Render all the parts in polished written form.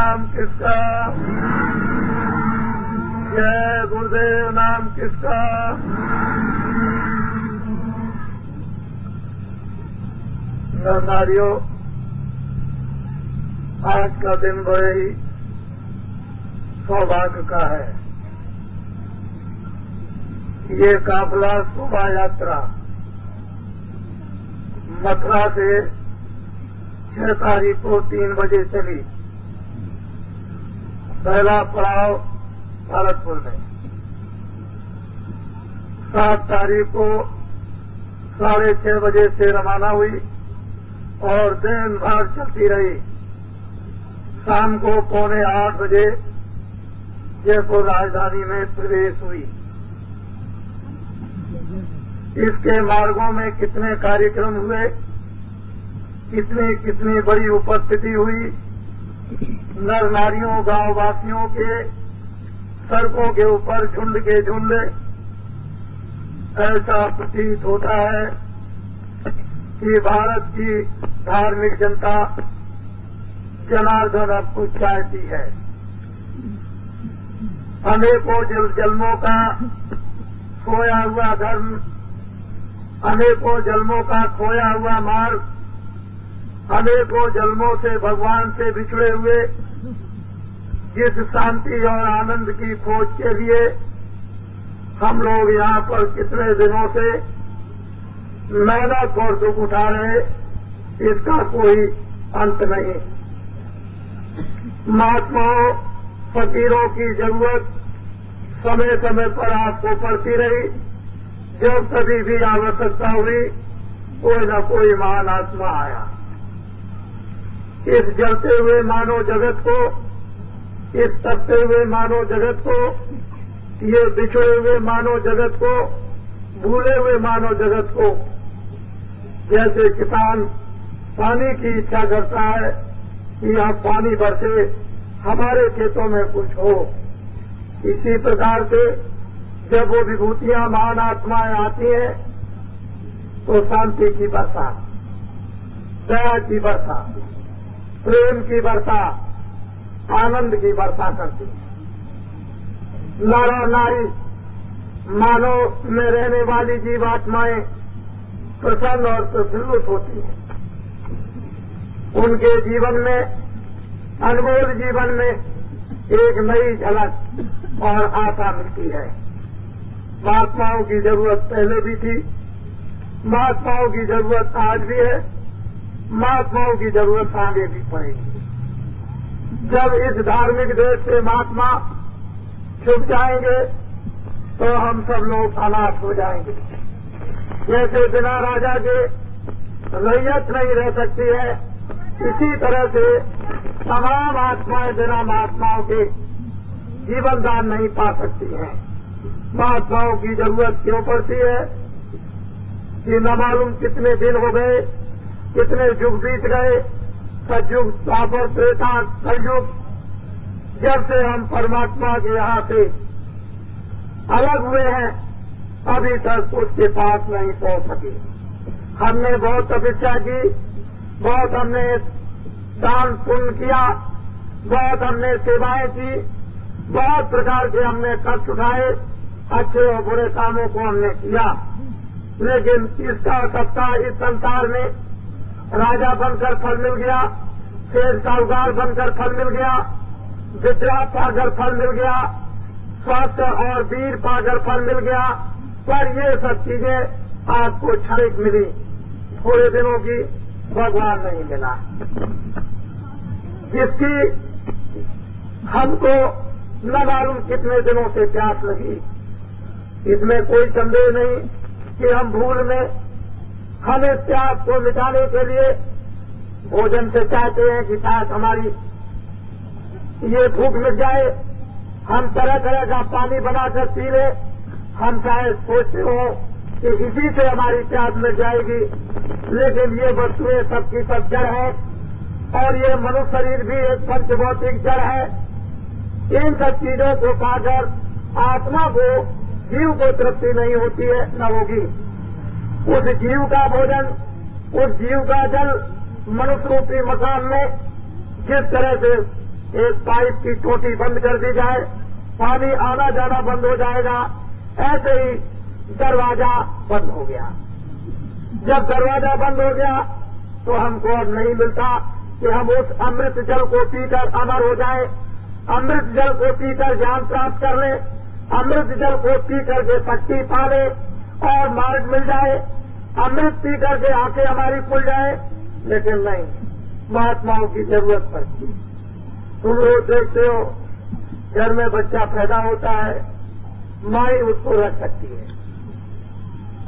नाम किसका, जय गुरुदेव नाम किसका। नर नारियों, आज का दिन बड़े ही सौभाग्य का है। ये काफिला शोभा यात्रा मथुरा से 6 तारीख को 3 बजे चली। पहला पड़ाव भरतपुर में, 7 तारीख को 6:30 बजे से रवाना हुई और दिन भर चलती रही। शाम को 7:45 बजे जयपुर राजधानी में प्रवेश हुई। इसके मार्गों में कितने कार्यक्रम हुए, कितनी बड़ी उपस्थिति हुई। नर नारियों, गांव वासियों के सड़कों के ऊपर झुंड के झुंड। ऐसा प्रतीत होता है कि भारत की धार्मिक जनता जनार्दन अब कुछ चाहती है। अनेकों जन्मों का खोया हुआ धर्म, अनेकों जन्मों का खोया हुआ मार्ग, अनेकों जन्मों से भगवान से बिछड़े हुए जिस शांति और आनंद की खोज के लिए हम लोग यहाँ पर कितने दिनों से मेहनत और दुख उठा रहे, इसका कोई अंत नहीं। महात्माओं, फकीरों की जरूरत समय समय पर आपको पड़ती रही। जब कभी भी आवश्यकता हुई, कोई न कोई महान आत्मा आया। इस जलते हुए मानव जगत को, इस तपते हुए मानव जगत को, ये बिछड़े हुए मानव जगत को, भूले हुए मानव जगत को, जैसे किसान पानी की इच्छा करता है कि यहाँ पानी बरसे, हमारे खेतों में कुछ हो, इसी प्रकार से जब वो विभूतियां महान आत्माएं आती हैं तो शांति की वर्षा, दया की वर्षा, प्रेम की वर्षा, आनंद की वर्षा करती है। नारा नारी मानव में रहने वाली जीवात्माएं प्रसन्न और प्रफुल्लित होती हैं। उनके जीवन में, अनमोल जीवन में एक नई झलक और आशा मिलती है। महात्माओं की जरूरत पहले भी थी, महात्माओं की जरूरत आज भी है, महात्माओं की जरूरत आगे भी पड़ेगी। जब इस धार्मिक देश से महात्मा छुप जाएंगे तो हम सब लोग अनाथ हो जाएंगे। जैसे बिना राजा के रैयत नहीं रह सकती है, इसी तरह से तमाम आत्माएं बिना महात्माओं के जीवन दान नहीं पा सकती हैं। महात्माओं की जरूरत क्यों पड़ती है कि न मालूम कितने दिन हो गए, कितने युग बीत गए, सतयुग, द्वापर, त्रेता, कलयुग, जब से हम परमात्मा के यहाँ से अलग हुए हैं, अभी तक उसके पास नहीं पहुंच सके। हमने बहुत तपस्या की, बहुत हमने दान पुण्य किया, बहुत हमने सेवाएं की, बहुत प्रकार के हमने कष्ट उठाए, अच्छे और बुरे कामों को हमने किया। लेकिन इसका सत्ता इस संसार में राजा बनकर फल मिल गया, शेर साहूकार बनकर फल मिल गया, विद्या पाकर फल मिल गया, स्वास्थ्य और वीर पाकर फल मिल गया, पर ये सब चीजें आपको क्षणिक मिली, थोड़े दिनों की भगवान नहीं मिला। जिसकी हमको न मालूम कितने दिनों से प्यास लगी, इसमें कोई संदेह नहीं कि हम भूल में हम इस प्यास को मिटाने के लिए भोजन से चाहते हैं कि शायद हमारी ये भूख मिट जाए, हम तरह तरह का पानी बनाकर पी ले, हम शायद सोचते हो कि इसी से हमारी प्यास मिट जाएगी। लेकिन ये वस्तुएं सबकी सब जड़ है और ये मनुष्य शरीर भी एक पंचभौतिक जड़ है। इन सब चीजों को पाकर आत्मा को, जीव को तृप्ति नहीं होती है, न होगी। उस जीव का भोजन, उस जीव का जल मनुष्य रूपी मकान में जिस तरह से एक पाइप की टोटी बंद कर दी जाए, पानी आना जाना बंद हो जाएगा। ऐसे ही दरवाजा बंद हो गया। जब दरवाजा बंद हो गया तो हमको अब नहीं मिलता कि हम उस अमृत जल को पीकर अमर हो जाए, अमृत जल को पीकर ज्ञान प्राप्त कर ले, अमृत जल को पीकर के शक्ति पा ले और मार्ग मिल जाए, अमृत पी करके आंखें हमारी खुल जाए। लेकिन नहीं, महात्माओं की जरूरत पड़ती। तुम लोग देखते हो घर में बच्चा पैदा होता है, माँ ही उसको रख सकती है।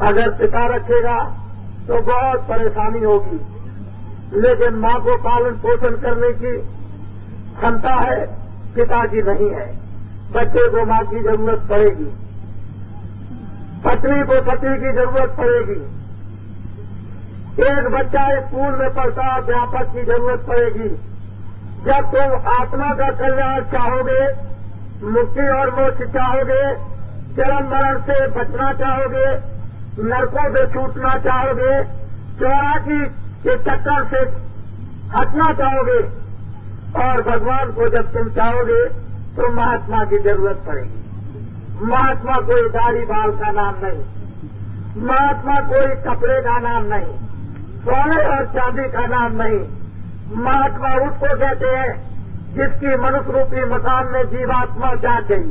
अगर पिता रखेगा तो बहुत परेशानी होगी, लेकिन माँ को पालन पोषण करने की क्षमता है, पिता की नहीं है। बच्चे को माँ की जरूरत पड़ेगी, पत्नी को पति की जरूरत पड़ेगी, एक बच्चा स्कूल में पढ़ता अध्यापक की जरूरत पड़ेगी। जब तुम आत्मा का कल्याण चाहोगे, मुक्ति और मोक्ष चाहोगे, जन्म मरण से बचना चाहोगे, नरकों से छूटना चाहोगे, चौरासी के चक्कर से हटना चाहोगे और भगवान को जब तुम चाहोगे तो महात्मा की जरूरत पड़ेगी। महात्मा कोई दाढ़ी बाल का नाम नहीं, महात्मा कोई कपड़े का नाम नहीं, सोने और चांदी का नाम नहीं। महात्मा उसको कहते हैं जिसकी मनुष्य रूपी मकान में जीवात्मा जाग गई,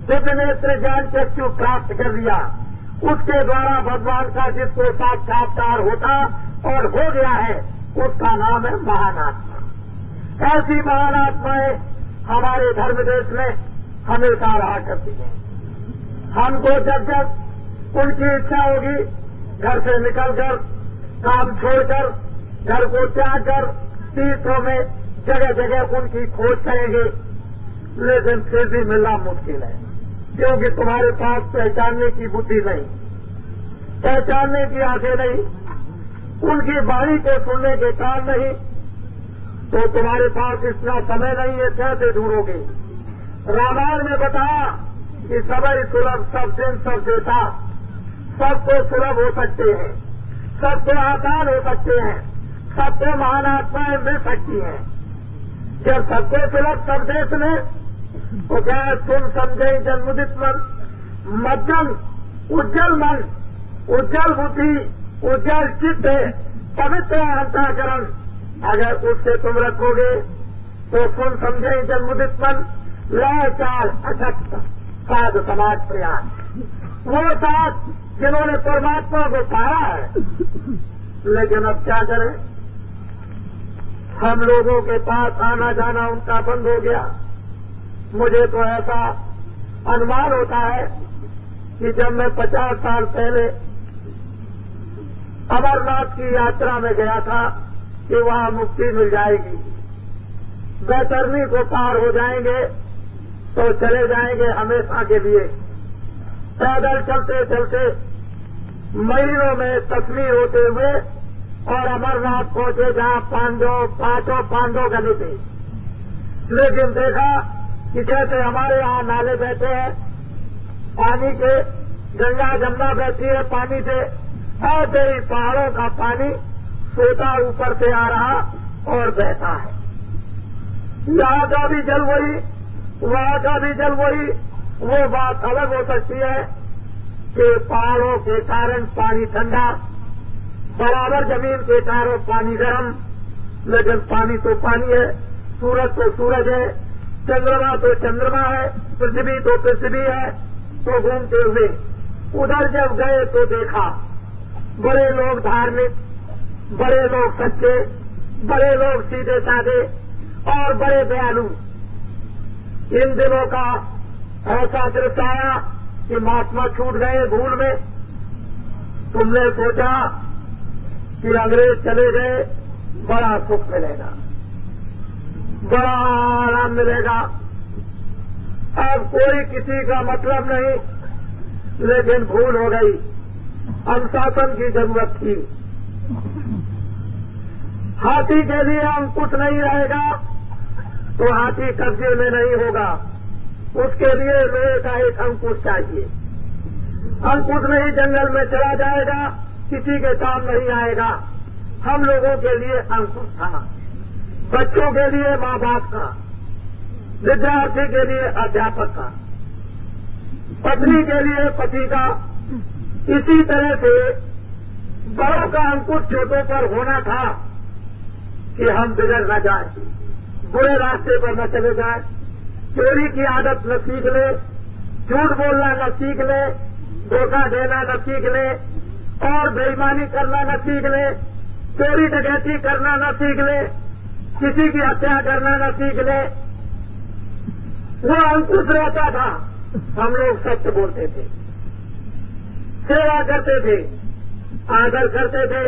दिव्य नेत्र ज्ञान चक्षु प्राप्त कर लिया, उसके द्वारा भगवान का जिसको साक्षात्कार होता और हो गया है, उसका नाम है महान आत्मा। ऐसी महान आत्माएं हमारे धर्म देश में हमेशा रहा करती हैं। हमको जब जब उनकी इच्छा होगी, घर से निकलकर, काम छोड़कर, घर को त्याग कर तीर्थों में जगह जगह उनकी खोज करेंगे, लेकिन फिर भी मिलना मुश्किल है, क्योंकि तुम्हारे पास पहचानने की बुद्धि नहीं, पहचानने की आंखें नहीं, उनकी वाणी को सुनने के कान नहीं, तो तुम्हारे पास इतना समय नहीं है, कैसे ढूंढोगे। रामायण में बताया कि सबई सुलभ सब दिन सब देता, सबको सुलभ हो सकते हैं, सबको आसान हो सकते हैं, सबको महान आत्माएं मिल सकती हैं। जब सबको सुलभ सब देश में, तो क्या तुम समझे जन्मुदित मन, मध्यम उज्जवल मन, उज्जवल बुद्धि, उज्जवल चित्त, पवित्र अंतःकरण, अगर उससे तुम रखोगे तो तुम समझे जन्मुदित मन, लय चाल अशक्त साध समाज प्रयास, वो साथ जिन्होंने परमात्मा को पाया है। लेकिन अब क्या करें, हम लोगों के पास आना जाना उनका बंद हो गया। मुझे तो ऐसा अनुमान होता है कि जब मैं 50 साल पहले अमरनाथ की यात्रा में गया था कि वहां मुक्ति मिल जाएगी, बैतरनी को पार हो जाएंगे तो चले जाएंगे हमेशा के लिए। पैदल चलते चलते महीनों में कश्मीर होते हुए और अमरनाथ पहुंचे, जहां पांचों पांडव गले थे। लेकिन देखा कि जैसे हमारे यहाँ नाले बहते हैं पानी के, गंगा जमुना बहती है पानी से, ऐसे ही पहाड़ों का पानी सोता ऊपर से आ रहा और बहता है। यहाँ का भी जल वही, वहाँ का भी जल वही। वो बात अलग हो सकती है कि पहाड़ों के कारण पानी ठंडा, बराबर जमीन के कारण पानी गर्म, लेकिन पानी तो पानी है, सूरज तो सूरज है, चंद्रमा तो चंद्रमा है, पृथ्वी तो पृथ्वी है। तो घूमते हुए उधर जब गए तो देखा बड़े लोग धार्मिक, बड़े लोग सच्चे, बड़े लोग सीधे साधे और बड़े दयालु। इन दिनों का ऐसा दृश्य आया कि महात्मा छूट गए भूल में। तुमने सोचा कि अंग्रेज चले गए, बड़ा सुख मिलेगा, बड़ा आराम मिलेगा, अब कोई किसी का मतलब नहीं। लेकिन भूल हो गई, अनुशासन की जरूरत थी। हाथी के लिए अंकुश नहीं रहेगा तो हाथी कब्जे में नहीं होगा, उसके लिए लोहे का एक अंकुश चाहिए। अंकुश नहीं जंगल में चला जाएगा, किसी के काम नहीं आएगा। हम लोगों के लिए अंकुश था, बच्चों के लिए माँ बाप का, विद्यार्थी के लिए अध्यापक का, पत्नी के लिए पति का, इसी तरह से बड़ों का अंकुश छोटों पर होना था कि हम बिगड़ न जाए, बुरे रास्ते पर न चले जाए, चोरी की आदत न सीख ले, झूठ बोलना न सीख ले, धोखा देना न सीख ले, और बेईमानी करना न सीख ले, चोरी डकैती करना न सीख ले, किसी की हत्या करना न सीख ले। वो अंकुश रहता था। हम लोग सत्य बोलते थे, सेवा करते थे, आदर करते थे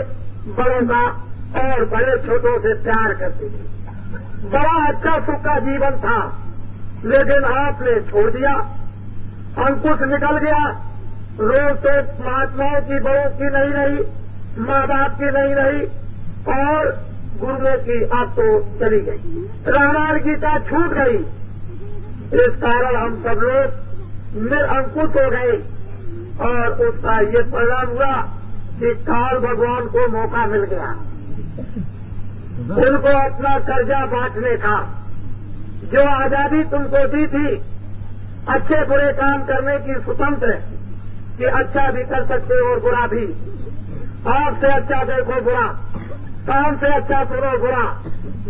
बड़ों का, और बड़े छोटों से प्यार करते थे। बड़ा अच्छा सुख का जीवन था, लेकिन आपने छोड़ दिया, अंकुश निकल गया। रोज तो महात्माओं की, बड़ों की नहीं रही, माँ बाप की नहीं रही, और गुरुओं की अब तो चली गई। रामायण गीता छूट गई। इस कारण हम सब लोग निरंकुश हो गए, और उसका ये परिणाम हुआ कि काल भगवान को मौका मिल गया उनको अपना कर्जा बांटने का। जो आजादी तुमको दी थी अच्छे बुरे काम करने की, स्वतंत्र, कि अच्छा भी कर सकते हो और बुरा भी, आपसे अच्छा देखो बुरा, काम से अच्छा सुनो बुरा,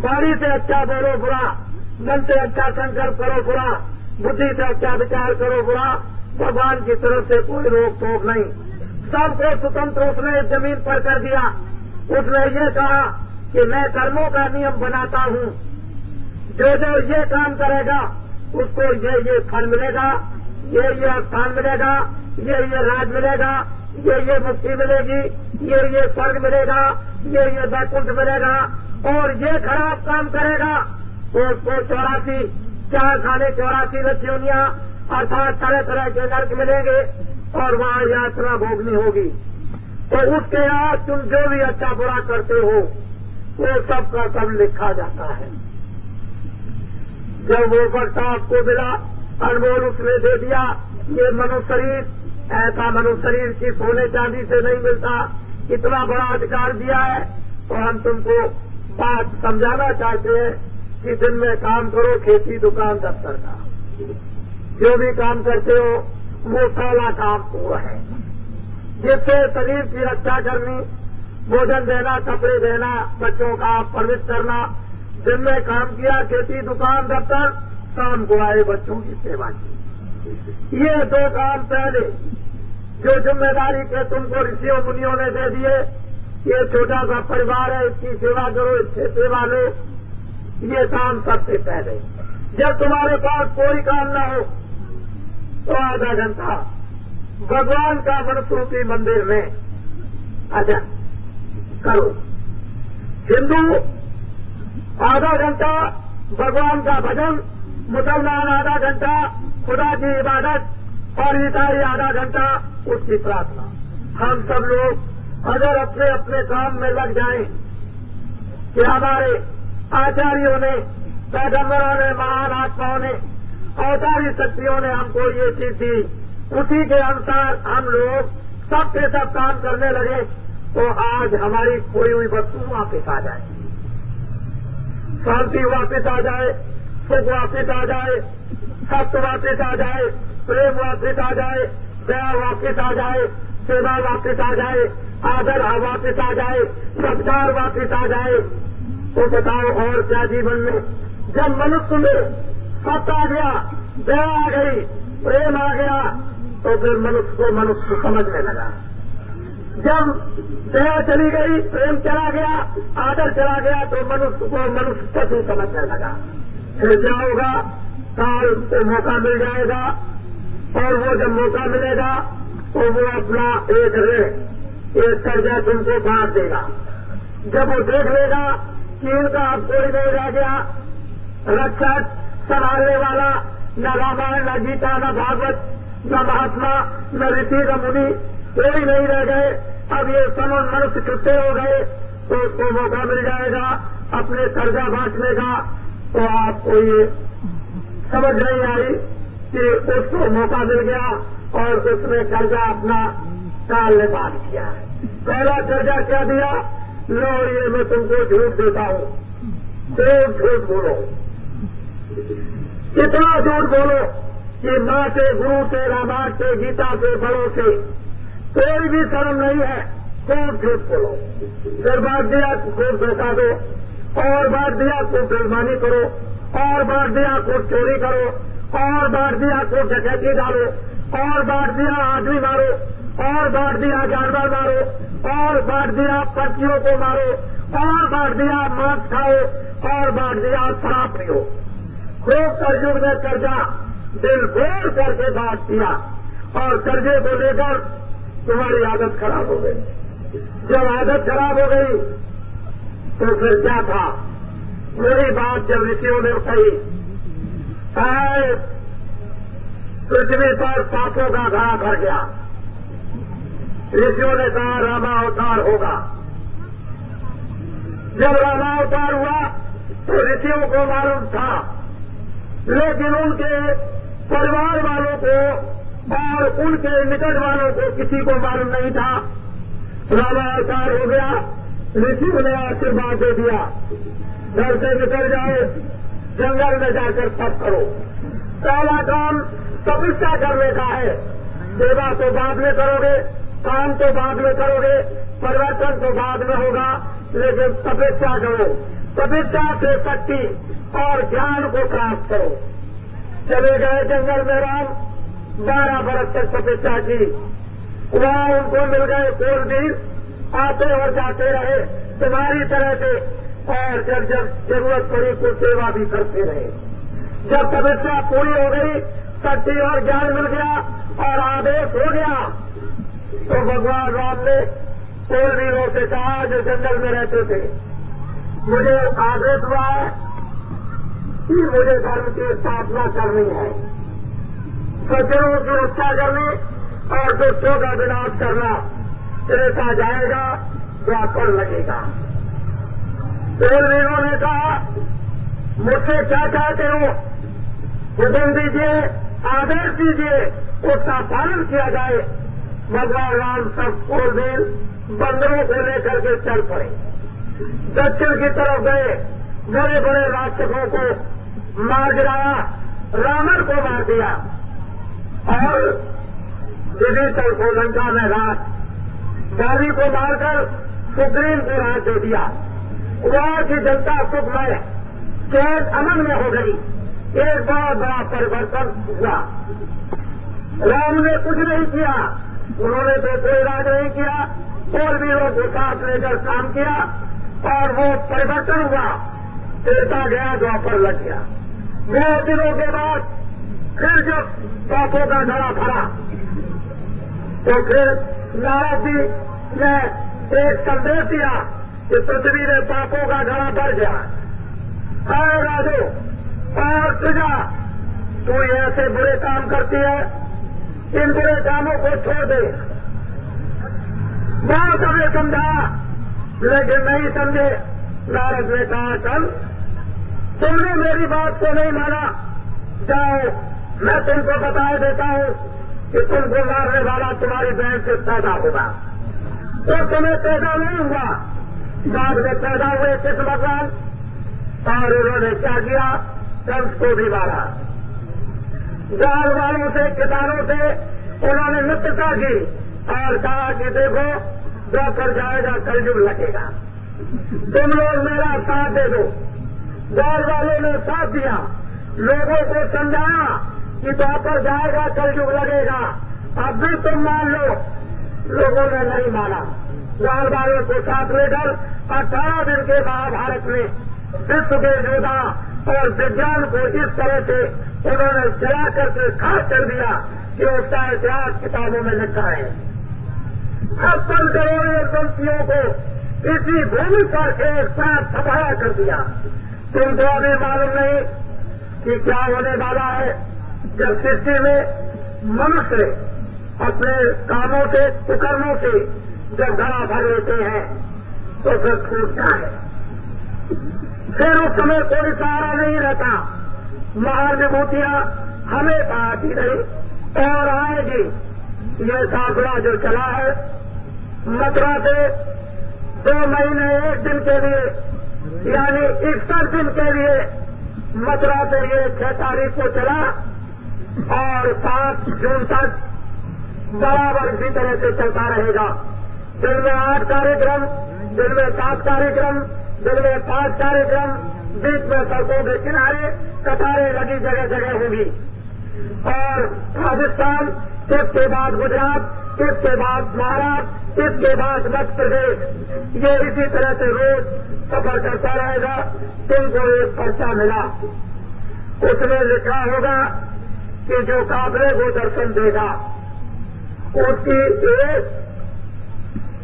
वाणी से अच्छा बोलो बुरा, मन से अच्छा संकल्प करो बुरा, बुद्धि से अच्छा विचार करो बुरा। भगवान की तरफ से कोई रोक टोक नहीं, सबको स्वतंत्र उसने इस जमीन पर कर दिया। उसने ये कहा कि मैं कर्मों का नियम बनाता हूँ, जो जो ये काम करेगा उसको ये फल मिलेगा, ये स्थान मिलेगा, ये राज मिलेगा, ये मुक्ति मिलेगी, ये स्वर्ग मिलेगा, ये वैकुंठ मिलेगा, और ये खराब काम करेगा तो उसको 84 चार खाने 84 रचोनियां अर्थात तरह तरह के नर्क मिलेंगे, और वहां यात्रा भोगनी होगी। तो उसके बाद तुम जो भी अच्छा बुरा करते हो वो सब का सब लिखा जाता है। जब वो वक्त आपको मिला, अनमोल उसने दे दिया, ये मनुष्य शरीर, ऐसा मनुष्य शरीर की सोने चांदी से नहीं मिलता, इतना बड़ा अधिकार दिया है। तो हम तुमको बात समझाना चाहते हैं कि दिन में काम करो, खेती दुकान दफ्तर का, जो भी काम करते हो वो साला काम वो है, जिससे शरीर की रक्षा करनी, भोजन देना, कपड़े देना, बच्चों का परवरिश करना। दिन में काम किया, खेती दुकान दफ्तर, शाम को आए बच्चों की सेवा की। ये 2 काम पहले जो जिम्मेदारी के तुमको ऋषियों मुनियों ने दे दिए, ये छोटा सा परिवार है, इसकी सेवा करो, इससे सेवा लो, ये काम सबसे पहले। जब तुम्हारे पास कोई काम न हो तो आधा घंटा भगवान का मनुस्मृति मंदिर में अच्छा करो। हिंदू आधा घंटा भगवान का भजन, मुसलमान आधा घंटा खुदा की इबादत, और ईसाई आधा घंटा उसकी प्रार्थना। हम सब लोग अगर अपने अपने काम में लग जाएं कि हमारे आचार्यों ने, पैगंबरों ने, महान आत्माओं ने, अवतारी शक्तियों ने हमको ये चीज दी, उसी के अनुसार हम लोग सब के सब काम करने लगे, तो आज हमारी खोई हुई वस्तु वापिस आ जाए, शांति वापिस आ जाए, सुख वापिस आ जाए, सत्य वापिस आ जाए, प्रेम वापिस आ जाए, दया वापिस आ जाए, सेवा वापिस आ जाए, आदर वापिस आ जाए, सत्कार वापिस आ जाए। तो बताओ और क्या जीवन में? जब मनुष्य में सत्य आ गया, दया आ गई, प्रेम आ गया, तो फिर मनुष्य को मनुष्य समझने लगा। जब दया चली गई, प्रेम चला गया, आदर चला गया, तो मनुष्य को मनुष्य पशु समझने लगा। फिर क्या होगा? काल को मौका मिल जाएगा, और वो जब मौका मिलेगा तो वो अपना एक कर्जा तुमको बांट देगा। जब वो देख लेगा कि इनका अब कोई नहीं रह गया, रक्षक संभालने वाला, न रामायण, न गीता, न भागवत, न महात्मा, न ऋषि, न मुनि, कोई नहीं रह गए, अब ये समस्त मनुष्य छुट्टे हो गए, तो उसको मौका मिल जाएगा अपने कर्जा बांटने का। तो आपको ये समझ नहीं आई कि उसको मौका मिल गया और उसने कर्जा अपना काल ने बात किया है। पहला कर्जा क्या दिया? लो ये मैं तुमको झूठ देता हूँ, खूब झूठ बोलो, इतना झूठ बोलो कि माँ से, गुरु से, रामायण से, गीता से, बड़ों से कोई भी शर्म नहीं है, खूब झूठ बोलो। फिर बांट दिया खूब धोखा दो, और बांट दिया खूब बेईमानी करो, और बांट दिया खूब चोरी करो, और बांट दिया खूब डकैती डालो, और बांट दिया आदमी मारो, और बांट दिया जानवर मारो, और बांट दिया पक्षियों को मारो, और बांट दिया मांस खाओ, और बांट दिया शराब पियो। खूब कर्जुग में कर्जा दिल बोल करके बांट दिया, और कर्जे को लेकर तुम्हारी आदत खराब हो गई। जब आदत खराब हो गई तो फिर क्या था? मेरी बात जब ऋषियों ने कही, पृथ्वी पर पापों का घड़ा भर गया, ऋषियों ने कहा रामावतार होगा। जब रामावतार हुआ तो ऋषियों को मालूम था, लेकिन उनके परिवार वालों को और उनके निकट वालों को किसी को मालूम नहीं था। रामावतार हो गया, ऋषियों ने आशीर्वाद दे दिया, घर से निकल जाओ, जंगल में जाकर तप करो। पहला काम तपस्या करने का है, सेवा तो बाद में करोगे, काम तो बाद में करोगे, परिवर्तन तो बाद में होगा, लेकिन तपस्या करो। तपस्या से शक्ति और ज्ञान को प्राप्त करो। चले गए जंगल में राम, 12 बरस तक तपस्या की। वहां उनको मिल गए कोलबीर, आते और जाते रहे तुम्हारी तरह से, और जब जब जरूरत पड़ी तो सेवा भी करते रहे। जब तपस्या पूरी हो गई, शक्ति और ज्ञान मिल गया और आदेश हो गया, तो भगवान राम ने कोलबीरों से कहा जो जंगल में रहते थे, मुझे आदेश हुआ है कि मुझे धर्म की स्थापना करनी है, सज्जनों की रक्षा करनी और दुष्टों का विनाश करना। त्रेता जाएगा, द्वापर लगेगा। कोलबीरों ने कहा, मुझसे क्या चाहते हो? हुक्म दीजिए, आदेश दीजिए, उसका पालन किया जाए। भगवान राम सब कोलबीर बंदरों को लेकर के चल पड़े, दक्षिण की तरफ गए। बड़े बड़े राक्षसों को मार गिराया, रावण को मार दिया और विभीषण को लंका में राज, गाली को मारकर सुग्रीव को राज दे दिया। वहां की जनता सुखमय चैन अमन में हो गई। एक बहुत बड़ा परिवर्तन हुआ। राम ने कुछ नहीं किया, उन्होंने तो कोई राज नहीं किया, कोलबीरों को साथ लेकर काम किया और वो परिवर्तन हुआ। त्रेता गया, द्वापर लग गया। 9 दिनों के बाद फिर जब पापों का घड़ा भरा तो फिर नारद जी ने एक संदेश दिया कि पृथ्वी में पापों का घड़ा भर गया। आए राजो और प्रजा, तू ऐसे बुरे काम करती है, इन बुरे कामों को छोड़ दे। बहुत हमें समझा, लेकिन नहीं समझे। नारद ने कहा, चल, तुमने मेरी बात को नहीं माना, जाओ, मैं तुमको बताए देता हूं कि तुमको मारने वाला तुम्हारी बहन से पैदा होगा। तो तुम्हें पैदा नहीं हुआ, बाद में पैदा हुए कृष्ण भगवान, और उन्होंने क्या किया? कंस को भी मारा। गांव वालों से, किसानों से उन्होंने मित्रता की और कहा कि देखो, द्वापर जाएगा, कलयुग लगेगा, तुम लोग मेरा साथ दे दो। गांव वालों ने साथ दिया, लोगों को समझाया कि द्वापर जाएगा, कलयुग लगेगा, अब भी तुम मान लो। लोगों ने नहीं माना। गांव वालों को साथ लेकर 18 दिन के महाभारत में विश्व के योद्धा और विज्ञान को इस तरह से उन्होंने जला करके खास कर दिया कि उसका इतिहास किताबों में लिखा है। 70 करोड़ वंशियों को इसी भूमि पर एक साथ सफाया कर दिया। तुमको अभी मालूम नहीं कि क्या होने वाला है। जब सृष्टि में मनुष्य अपने कामों से, कुकर्मों से जब घड़ा भर लेते हैं तो फिर छूटता है। फिर उस समय कोई सहारा नहीं रहता। महान विभूतियां हमें आती रही और आएगी। ये काफिला जो चला है मथुरा से 2 महीने 1 दिन के लिए, यानी 61 दिन के लिए मथुरा से ये 6 तारीख को चला और 7 जून तक बराबर इसी तरह से चलता रहेगा। दिन में 8 कार्यक्रम, दिन में 7 कार्यक्रम, दिन में 5 कार्यक्रम, बीच में सड़कों के किनारे कतारें लगी जगह जगह होंगी। और राजस्थान, इसके बाद गुजरात, इसके बाद महाराष्ट्र, इसके बाद मध्य प्रदेश, ये इसी तरह से रोज सफर करता रहेगा। तुमको एक पर्चा मिला, उसमें लिखा होगा कि जो काफिले को दर्शन देगा उसकी एक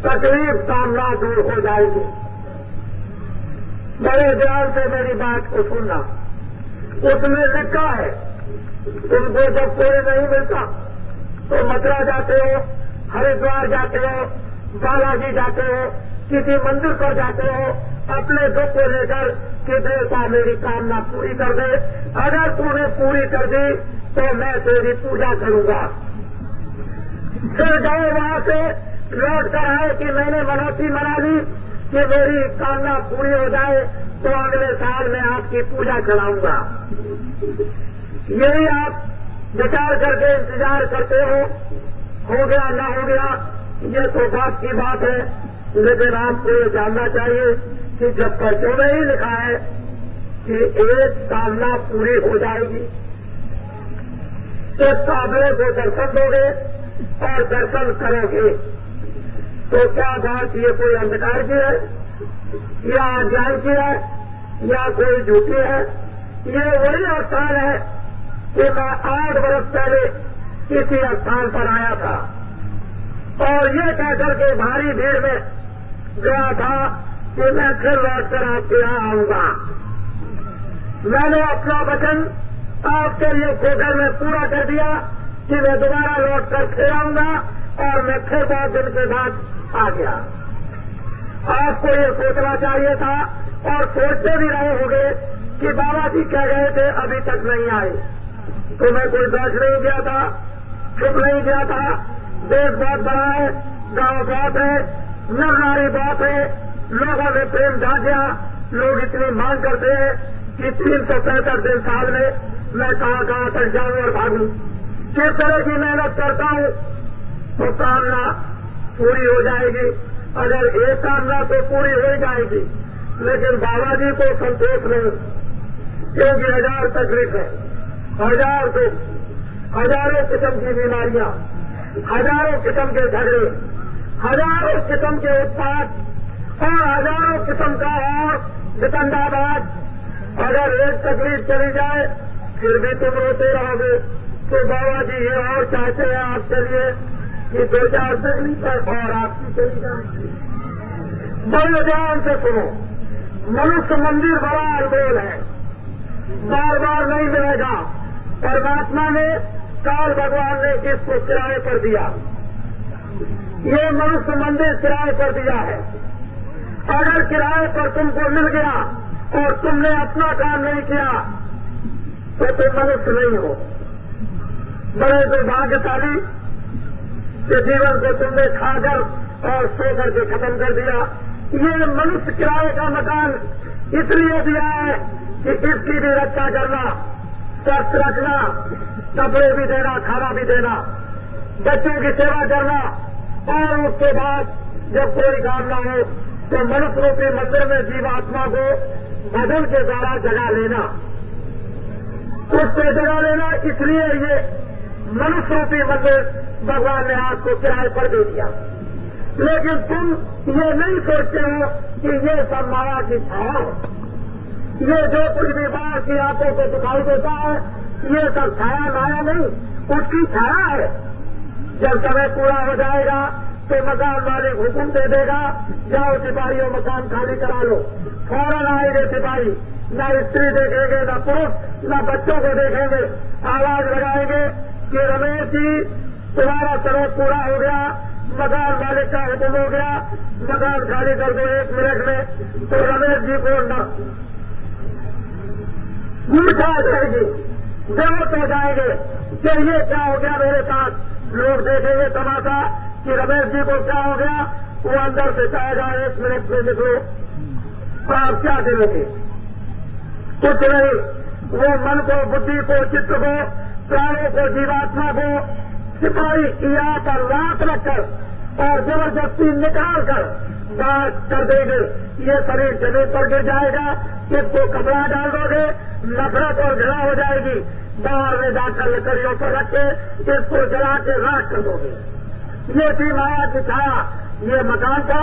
तकलीफ सामना दूर हो जाएगी। बड़े ध्यान से मेरी बात को सुनना। उसमें लिखा है तुमको जब कोई नहीं मिलता तो मथुरा जाते हो, हरिद्वार जाते हो, बालाजी जाते हो, किसी मंदिर पर जाते हो, अपने दुख को लेकर कि देवता मेरी कामना पूरी कर दे। अगर तूने पूरी कर दी तो मैं तेरी पूजा करूंगा। फिर गए वहां से लौट कर आए कि मैंने मनौती मना ली कि मेरी कामना पूरी हो जाए तो अगले साल मैं आपकी पूजा कराऊंगा। यही आप विचार करके इंतजार करते हो गया ना हो गया, ये तो बात की बात है। लेकिन आपको ये जानना चाहिए कि जब पर्चों में ही लिखा है कि एक कामना पूरी हो जाएगी, तो काबले को दर्शन दोगे और दर्शन करोगे, तो क्या बात ये कोई अंधकार की है या अज्ञान की है या कोई झूठी है? ये वही स्थान है कि मैं 8 वर्ष पहले किसी स्थान पर आया था और ये कहकर के भारी भीड़ में गया था कि मैं फिर लौट कर आपके यहां आऊंगा। मैंने अपना वचन आपके लिए खोकर में पूरा कर दिया कि मैं दोबारा लौट कर फिर आऊंगा और मैं फिर बहुत दिन के बाद आ गया। आपको ये सोचना चाहिए था और सोचते भी रहे होंगे कि बाबा जी कह गए थे अभी तक नहीं आए, तो मैं कोई बैठ नहीं गया था, चुप नहीं गया था। देश बहुत बड़ा है, गांव बहुत है, नर नारी बहुत है, लोगों में प्रेम जागया। लोग इतनी मांग करते हैं कि 365 दिन साल में मैं कहां तक जाऊं और भागूं। किस तरह की मेहनत करता हूं तो कामना पूरी हो जाएगी। अगर एक कामना तो पूरी हो जाएगी, लेकिन बाबा जी को संतोष नहीं, क्योंकि 1000 तकलीफ है, 1000 दुख, हजारों किस्म की बीमारियां, हजारों किस्म के झगड़े, हजारों किस्म के उत्पाद और हजारों किस्म का और वितंडाबाद। अगर एक तकलीफ चली जाए फिर भी तुम रोते रहोगे, तो बाबा जी ये और चाहते हैं आप चलिए कि 2-4 तकलीफ और आपकी चली जाए। बड़े ध्यान से सुनो, मनुष्य मंदिर बड़ा अनमोल है, बार बार नहीं मिलेगा। परमात्मा ने, काल भगवान ने इसको किराए पर दिया। ये मनुष्य मंदिर किराए पर दिया है। अगर किराए पर तुमको मिल गया और तुमने अपना काम नहीं किया तो तुम मनुष्य नहीं हो। बड़े दुर्भाग्यशाली के जीवन को तुमने खाकर और सोकर के खत्म कर दिया। ये मनुष्य किराए का मकान इसलिए दिया है कि इसकी भी रक्षा करना, स्वस्थ रखना, कपड़े भी देना, खाना भी देना, बच्चों की सेवा करना, और उसके बाद जब कोई काम न हो तो मनुष्य रूपी मंदिर में जीवात्मा को भजन के द्वारा जगा लेना, उससे जगा लेना। इसलिए ये मनुष्य रूपी मंदिर भगवान ने आपको किराए पर दे दिया। लेकिन तुम ये नहीं सोचते हो कि ये सब माया की छाया है। ये जो कुछ भी बाहर की आंखों को दिखाई देता है ये सब छाया माया नहीं, उसकी छाया है। जब समय पूरा हो जाएगा तो मकान मालिक हुक्म दे देगा, जाओ सिपाहियों मकान खाली करा लो। फौरन आएंगे सिपाही, न स्त्री देखेंगे, न पुरुष, न बच्चों को देखेंगे, आवाज लगाएंगे कि रमेश जी तुम्हारा समय पूरा हो गया, मकान मालिक का हुक्म हो गया, मकान खाली कर दो 1 मिनट में। तो रमेश जी को मूर्छा आ जाएगी, बेहोश हो जाएंगे कि ये क्या हो गया मेरे साथ। लोग देखेंगे तमाशा कि रमेश जी को क्या हो गया। वो अंदर से कहेगा 1 मिनट में निकलो। तो आप क्या करेंगे? कुछ नहीं, वो मन को, बुद्धि को, चित्त को, प्राणों को, जीवात्मा को सिपाही किया पर लात रखकर और जबरदस्ती निकाल कर बाहर कर देंगे। ये शरीर जमीन पर गिर जाएगा, इसको कपड़ा डाल दोगे, नफरत और घृणा हो जाएगी। बाहर में जाकर लकड़ियों पर रखे इसको जला के राख कर दोगे। ये थी माया की छाया। ये मकान था,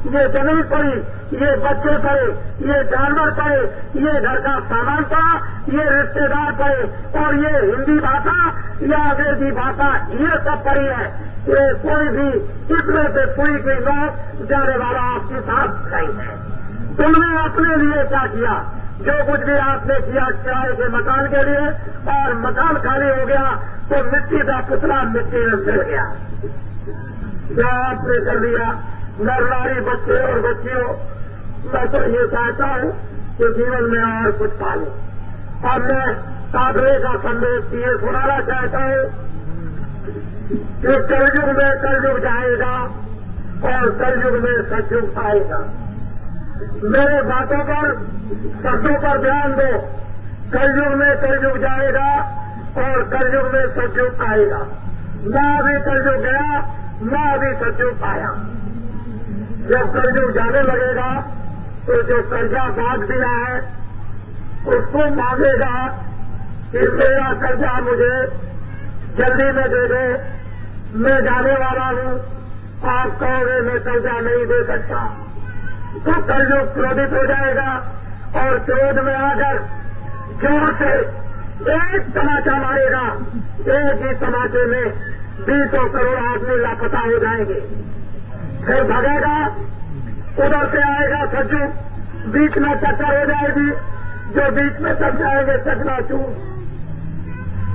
ये जमीन पड़ी, ये बच्चे पड़े, ये जानवर पड़े, ये घर का सामान था, ये रिश्तेदार पड़े और ये हिंदी भाषा या अंग्रेजी भाषा ये सब पड़ी है। ये कोई भी इसमें से कोई भी लोग जाने वाला आपके साथ नहीं है। तुमने अपने लिए क्या किया? जो कुछ भी आपने किया किराए के मकान के लिए, और मकान खाली हो गया तो मिट्टी का पुतला मिट्टी में मिल गया। क्या आपने कर दिया? नर नारी, बच्चे और बच्चियों, मैं तो ये चाहता हूं कि जीवन में और कुछ पालूं। अब मैं साधने का संदेश ये सुनाना चाहता हूं कि कलयुग में कलयुग जाएगा और कलयुग में सतयुग आएगा। मेरे बातों पर, शब्दों पर ध्यान दो। कलयुग में कलयुग जाएगा और कलयुग में सतयुग आएगा। न अभी कलयुग गया, न अभी सतयुग आया। जब कलयुग जाने लगेगा तो जो कर्जा बांध दिया है उसको मांगेगा कि मेरा कर्जा मुझे जल्दी में दे दे, मैं जाने वाला हूं। आप कहोगे मैं कर्जा नहीं दे सकता, तो कलयुग क्रोधित हो जाएगा और क्रोध में आकर जोर से एक तमाचा मारेगा। एक ही तमाचे में 20 करोड़ आदमी लापता हो जाएंगे। फिर भगेगा, उधर से आएगा सतयुग, बीच में टक्कर हो जाएगी। जो बीच में तक जाएंगे चकनाचूर,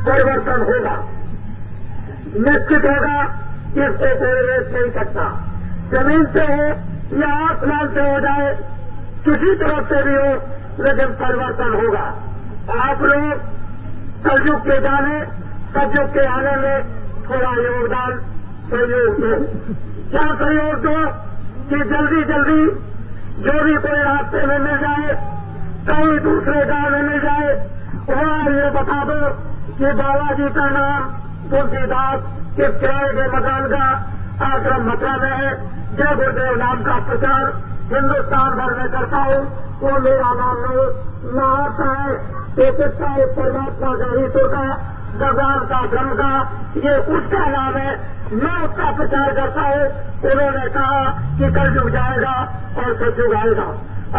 परिवर्तन होगा, निश्चित होगा। इसको कोई रेस नहीं सकता। जमीन से हो या आसमान से हो जाए, किसी तरफ से भी हो, लेकिन परिवर्तन होगा। आप लोग कलयुग के जाने, सतयुग के आने में थोड़ा योगदान, सहयोग दो। क्या सहयोग दो कि जल्दी जल्दी जो भी कोई रास्ते में मिल जाए, कहीं दूसरे गांव में मिल जाए, वहां ये बता दो कि बालाजी का नाम तुलसीदास किस किराए के मकान का आश्रम मथुरा में है। जय गुरुदेव नाम का प्रचार हिन्दुस्तान भर में करता हूं, तो मेरा नाम नहीं न आता है। एक परमात्मा का, ईश्वर का, भगवान का, ब्रह्म का, ये उसका नाम है। मैं उसका प्रचार करता हूं। उन्होंने कहा कि कलयुग जाएगा और सतयुग आएगा।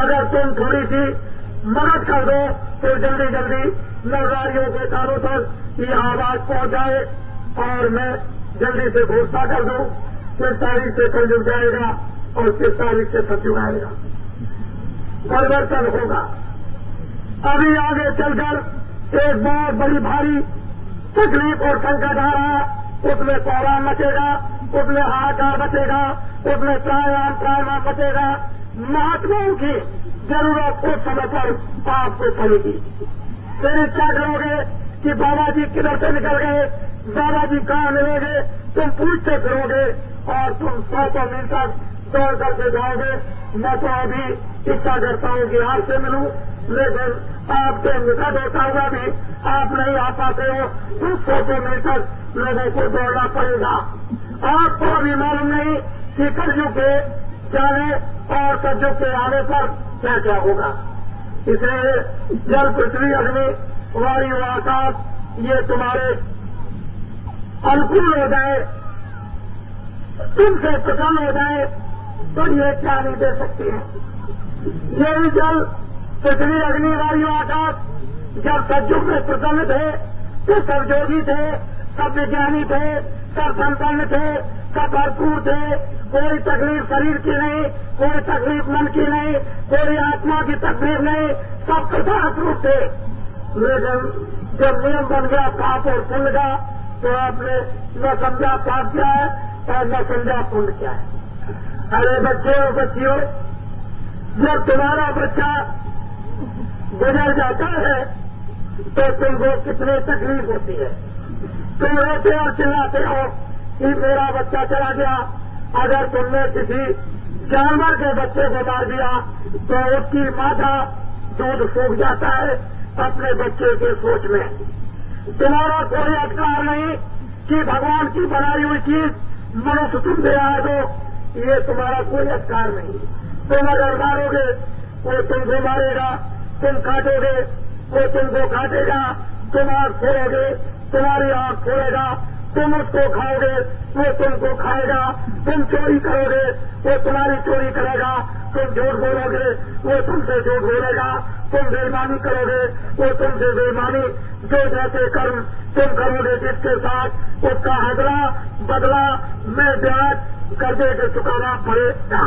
अगर तुम थोड़ी सी मदद कर दो तो जल्दी जल्दी नरनारियों के कानों तक ये आवाज पहुंच जाए और मैं जल्दी से घोषणा कर दूं किस तारीख से कलयुग जाएगा और किस तारीख से सतयुग आएगा। परिवर्तन होगा। अभी आगे चलकर एक बहुत बड़ी भारी तकलीफ और संकट आ रहा, उसमें कोहराम मचेगा, उसमें हाहाकार मचेगा, उसमें त्रायमाम मचेगा। महात्माओं की जरूरत उस समय पर आपको पड़ेगी। फिर क्या करोगे कि बाबा जी किधर से निकल गए, बाबा जी कहाँ मिलेंगे, तुम पूछते फिरोगे और तुम 100 मील तक दौड़ करके जाओगे। मैं तो अभी इच्छा करता हूँ कि आपसे मिलूं, लेकिन आपके निकट होता हुआ भी आप नहीं आ पाते हो, तो 100 मील तक लोगों को दौड़ना पड़ेगा। आपको अभी मालूम नहीं कि कलयुग के जाने और सतयुग के आने पर क्या क्या होगा। इसलिए जल, पृथ्वी, अग्नि, वायु, आकाश ये तुम्हारे अनुकूल हो जाए, तुमसे प्रसन्न हो जाए, तो ये क्या नहीं दे सकती है। ये भी जल, पृथ्वी, अग्नि, वायु, आकाश जब सतयुग में प्रसन्न थे तो सब योगी थे, सब विज्ञानी थे, सब संपन्न थे, सब भरपूर थे। कोई तकलीफ शरीर की नहीं, कोई तकलीफ मन की नहीं, कोई आत्मा की तकलीफ नहीं, सब कृतार्थ रूप थे। लेकिन जब नियम बन गया पाप और पुण्य का, तो आपने न समझा पाप क्या है और न समझा पुण्य क्या है। अरे बच्चे और बच्चियों, जब तुम्हारा बच्चा गुजर जाता है तो तुमको कितनी तकलीफ होती है। तुम रोते और चिल्लाते हो कि मेरा बच्चा चला गया। अगर तुमने किसी जानवर के बच्चे को मार दिया तो उसकी माथा दूध सूख जाता है, अपने बच्चे के सोच में। तुम्हारा कोई अधिकार नहीं कि भगवान की बनाई हुई चीज मनुष्य तुम दे आए दो, ये तुम्हारा कोई अधिकार नहीं। तुम अगर मारोगे वो तुमको मारेगा, तुम काटोगे वो तुमको काटेगा, तुम आंख फोड़ोगे तुम्हारी आंख फोड़ेगा, तुम उसको खाओगे वो तुमको खाएगा, तुम चोरी करोगे वो तुम्हारी चोरी करेगा, तुम झूठ बोलोगे वो तुमसे झूठ बोलेगा, तुम बेईमानी करोगे वो तुमसे बेईमानी। जो जैसे कर्म तुम करोगे जिसके साथ उसका अगला बदला में ब्याज कर्जे के चुकाना पड़ेगा।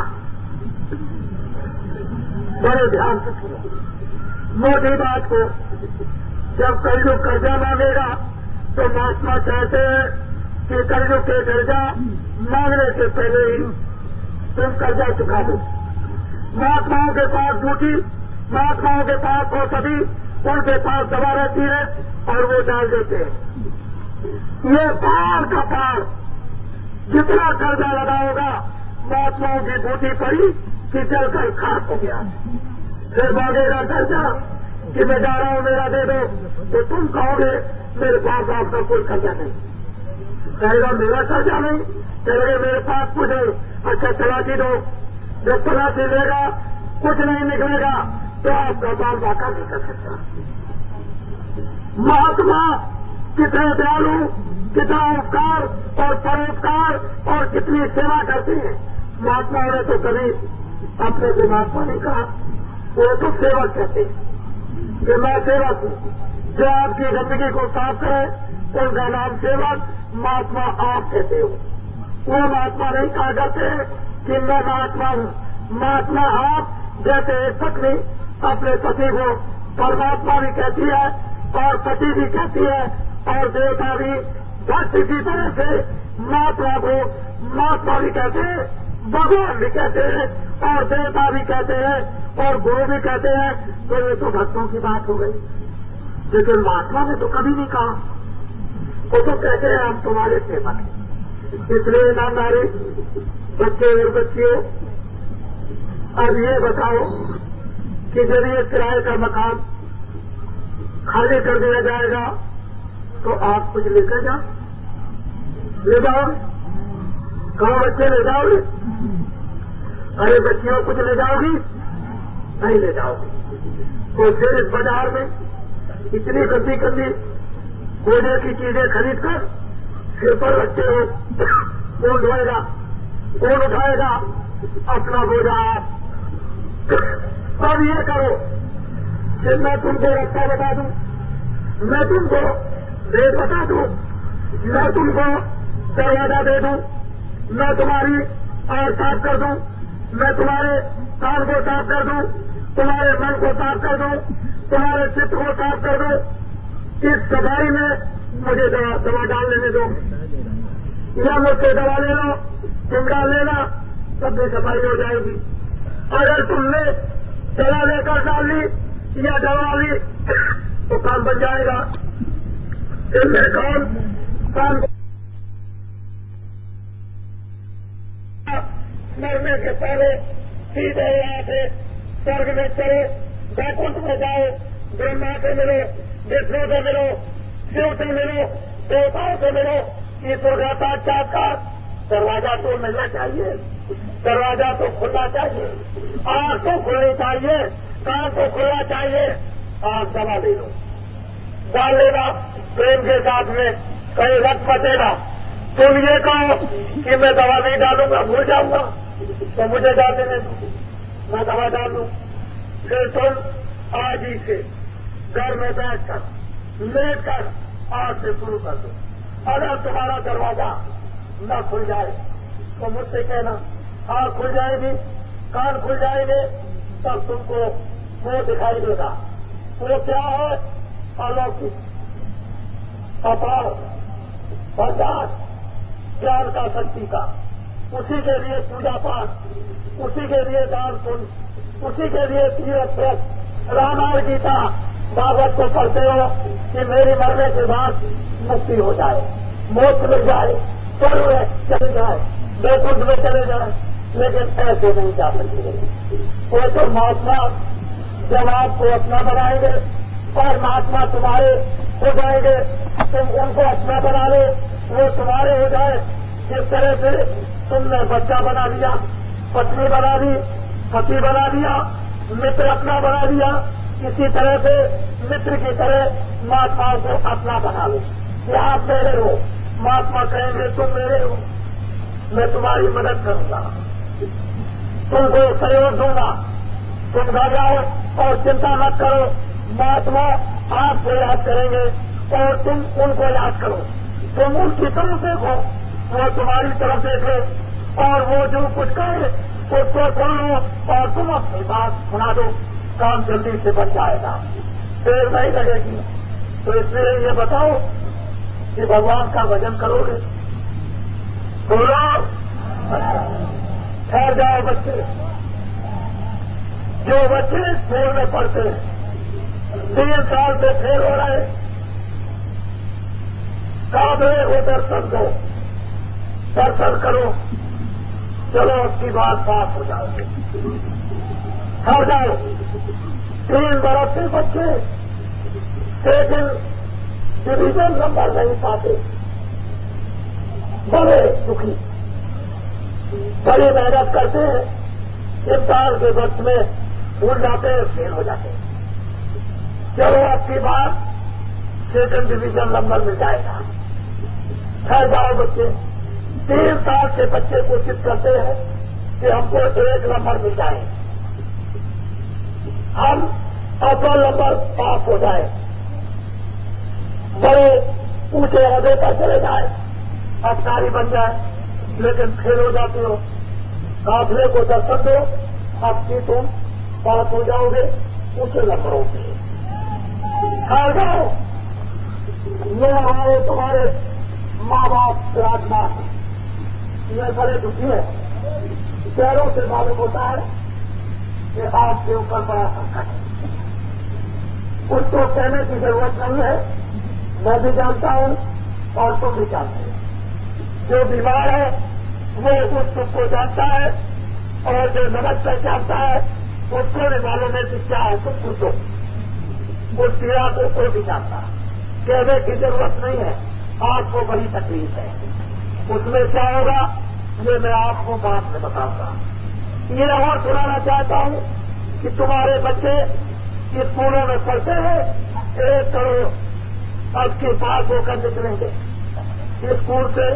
बड़े ध्यान से सुनो मोटी बात को। जब कलयुग कर्जा मांगेगा तो महात्मा चाहते हैं कि कलयुग के कर्जा मांगने से पहले ही तुम कर्जा चुका दो। महात्माओं के पास ड्यूटी, महात्माओं के पास औषधि, उनके पास दवा रहती है और वो डाल देते हैं। ये पार का पार जितना कर्जा लगा होगा महात्माओं की ड्यूटी पड़ी कि चलकर खाक हो गया। फिर मांगेगा कर्जा कि मैं जा रहा हूं मेरा दे दो, तो तुम कहोगे मेरे पास आपका कोई कर्जा नहीं। कहेगा मेरा कर्जा नहीं, कहेगा मेरे पास कुछ नहीं, अच्छा तलाशी दो। जब तलाशी लेगा कुछ नहीं निकलेगा तो आपका बाल बाका नहीं कर सकता। महात्मा कितने दयालु, कितना उपकार और परोपकार और कितनी सेवा करते हैं। महात्माओं ने तो कभी अपने को महात्मा नहीं कहा, वो तो सेवक कहते हैं कि मैं सेवक हूं। जो आपकी गंदगी को साफ करे उनका नाम सेवक, महात्मा आप कहते हो। वो महात्मा नहीं कहा करते कि मैं महात्मा हूं। महात्मा आप जैसे पत्नी अपने पति को परमात्मा भी कहती है और पति भी कहती है और देवता भी बस इसी तरह से महात्मा को महात्मा भी कहते हैं, भगवान भी कहते हैं और देवता भी कहते हैं और गुरु भी कहते हैं। तो ये तो भक्तों की बात हो गई, लेकिन महात्मा ने तो कभी नहीं कहा। वो तो कहते हैं हम तुम्हारे सेवक हैं। इसलिए ईमानदारी बच्चे और बच्चियों, अब ये बताओ कि जब ये किराए का मकान खाली कर दिया जाएगा तो आप कुछ लेकर जाओ, ले जाओ। कहो बच्चे ले जाओगे? अरे बच्चियों कुछ ले जाओगी? नहीं ले जाओगी। तो फिर इस बाजार में इतनी गंदी गंदी कोयले की चीजें खरीद कर सिर पर रखते हो, कौन धोएगा, कौन उठाएगा अपना बोझा? अब ये करो कि मैं तुमको रास्ता बता दूं, मैं तुमको रेत बता दूं, मैं तुमको दरवाजा दे दूं, मैं तुम्हारी आंख साफ कर दूं, मैं तुम्हारे कान को साफ कर दूं, तुम्हारे मन को साफ कर दूं, तुम्हारे चित्त को साफ कर दूं। इस सफाई में मुझे दवा डाल लेने दो, या मुझसे दवा ले लो, तुम डाल लेना, तब भी सफाई हो जाएगी। अगर तुमने दवा लेकर डाल ली या दवा ली तो काम बन जाएगा। इसमें काम मरने के पहले सीधे यहाँ से स्वर्ग में चलो, बैकुंठ में जाओ, ब्रह्मा से मिलो, विष्णु से मिलो, शिव से मिलो, देवताओं से मिलो। ईश्वर का साक्षात्कार दरवाजा तो मिलना चाहिए, दरवाजा तो खुलना चाहिए, आंख तो खुलनी चाहिए, कान तो खुलना चाहिए। आंख दवा ले लो, डाल लेना प्रेम के साथ में, कहीं रक्त बचेगा। तुम ये कहो कि मैं दवा नहीं डालूंगा, भूल जाऊंगा, तो मुझे डाल देने दो, मैं दवा डाल दूं। फिर तुम आज ही से घर में बैठकर लेट कर आज से शुरू कर दो। अगर तुम्हारा दरवाजा न खुल जाए तो मुझसे कहना, आंख खुल जाएगी, कान खुल जाएंगे, तब तुमको वो दिखाई देगा। वो क्या है? अलौकिक, अपार, बरदास, ज्ञान का, शक्ति का। उसी के लिए पूजा पाठ, उसी के लिए दान पुण्य, उसी के लिए तीर्थ व्रत। रामायण गीता भागवत को पढ़ते हो कि मेरी मरने के बाद मुक्ति हो जाए, मोक्ष मिल जाए, स्वर्ग में चले जाए, बैकुंठ में चले जाए, लेकिन ऐसे नहीं जा सकते। वो तो महात्मा जब आपको अपना बनाएंगे और महात्मा तुम्हारे हो जाएंगे, तुम उनको अपना बना लो, वो तुम्हारे हो जाए। इस तरह से तुमने बच्चा बना लिया, पत्नी बना ली, पति बना लिया, मित्र अपना बना लिया। इसी तरह से मित्र की तरह महात्माओं को अपना बना लो कि आप मेरे हो। महात्मा कहेंगे तुम मेरे हो, मैं तुम्हारी मदद करूंगा, तुमको सहयोग दूंगा, तुम घर जाओ और चिंता मत करो। महात्मा आपको याद करेंगे और तुम उनको याद करो। तुम उनकी तरफ देखो, वो तुम्हारी तरफ देखे, और वो जो कुछ कहे उसको सुन लो और तुम अपनी बात सुना दो। काम जल्दी से बन जाएगा, देर नहीं लगेगी। तो इसलिए ये बताओ कि भगवान का भजन करोगे? बोलो, ठहर जाओ बच्चे। जो बच्चे स्कूल में पढ़ते हैं, 3 साल से फेल हो रहे, काबले हो दर्शन दो, दर्शन करो, चलो उसकी बात पास हो जाओगे। ठहर जाओ। 3 बरस से बच्चे सेकंड डिवीजन नंबर नहीं पाते, बड़े दुखी, बड़ी मेहनत करते हैं, इम्तिहान के वक्त में भूल जाते हैं, फेल हो जाते हैं। चलो आपकी बात सेकंड डिवीजन नंबर मिल जाएगा। ठहर जाओ बच्चे। 3 साल के बच्चे कोशिश करते हैं कि हमको 1 नंबर मिल जाए, हम अव्वल नंबर पास हो जाए, बड़े ऊंचे अहदे पर चले जाए, अधिकारी बन जाए, लेकिन फेल हो जाते हो। काफिले को दर्शन दो, अब की तुम पास हो जाओगे ऊंचे नंबरों से। खा जाओ। ये हमारे तुम्हारे माँ बाप राजनाथ, ये बड़े दुखी है। चेहरों से मालूम होता है कि आपके ऊपर बड़ा संकट है। उसको कहने की जरूरत नहीं है, मैं भी जानता हूं और तुम भी जानते हो। जो बीमार है वो उस सुख को जानता है, और जो नमक पहचानता है उसको भी मालूम है कि क्या है तुम पूछो। उस पीड़ा को कोई भी जानता, कहने की जरूरत नहीं है। आपको बड़ी तकलीफ है, उसमें क्या होगा ये मैं आपको बाद में बताऊंगा। ये और सुनाना चाहता हूं कि तुम्हारे बच्चे स्कूलों में पढ़ते हैं, 1 करोड़ अब के पास होकर निकलेंगे स्कूल से,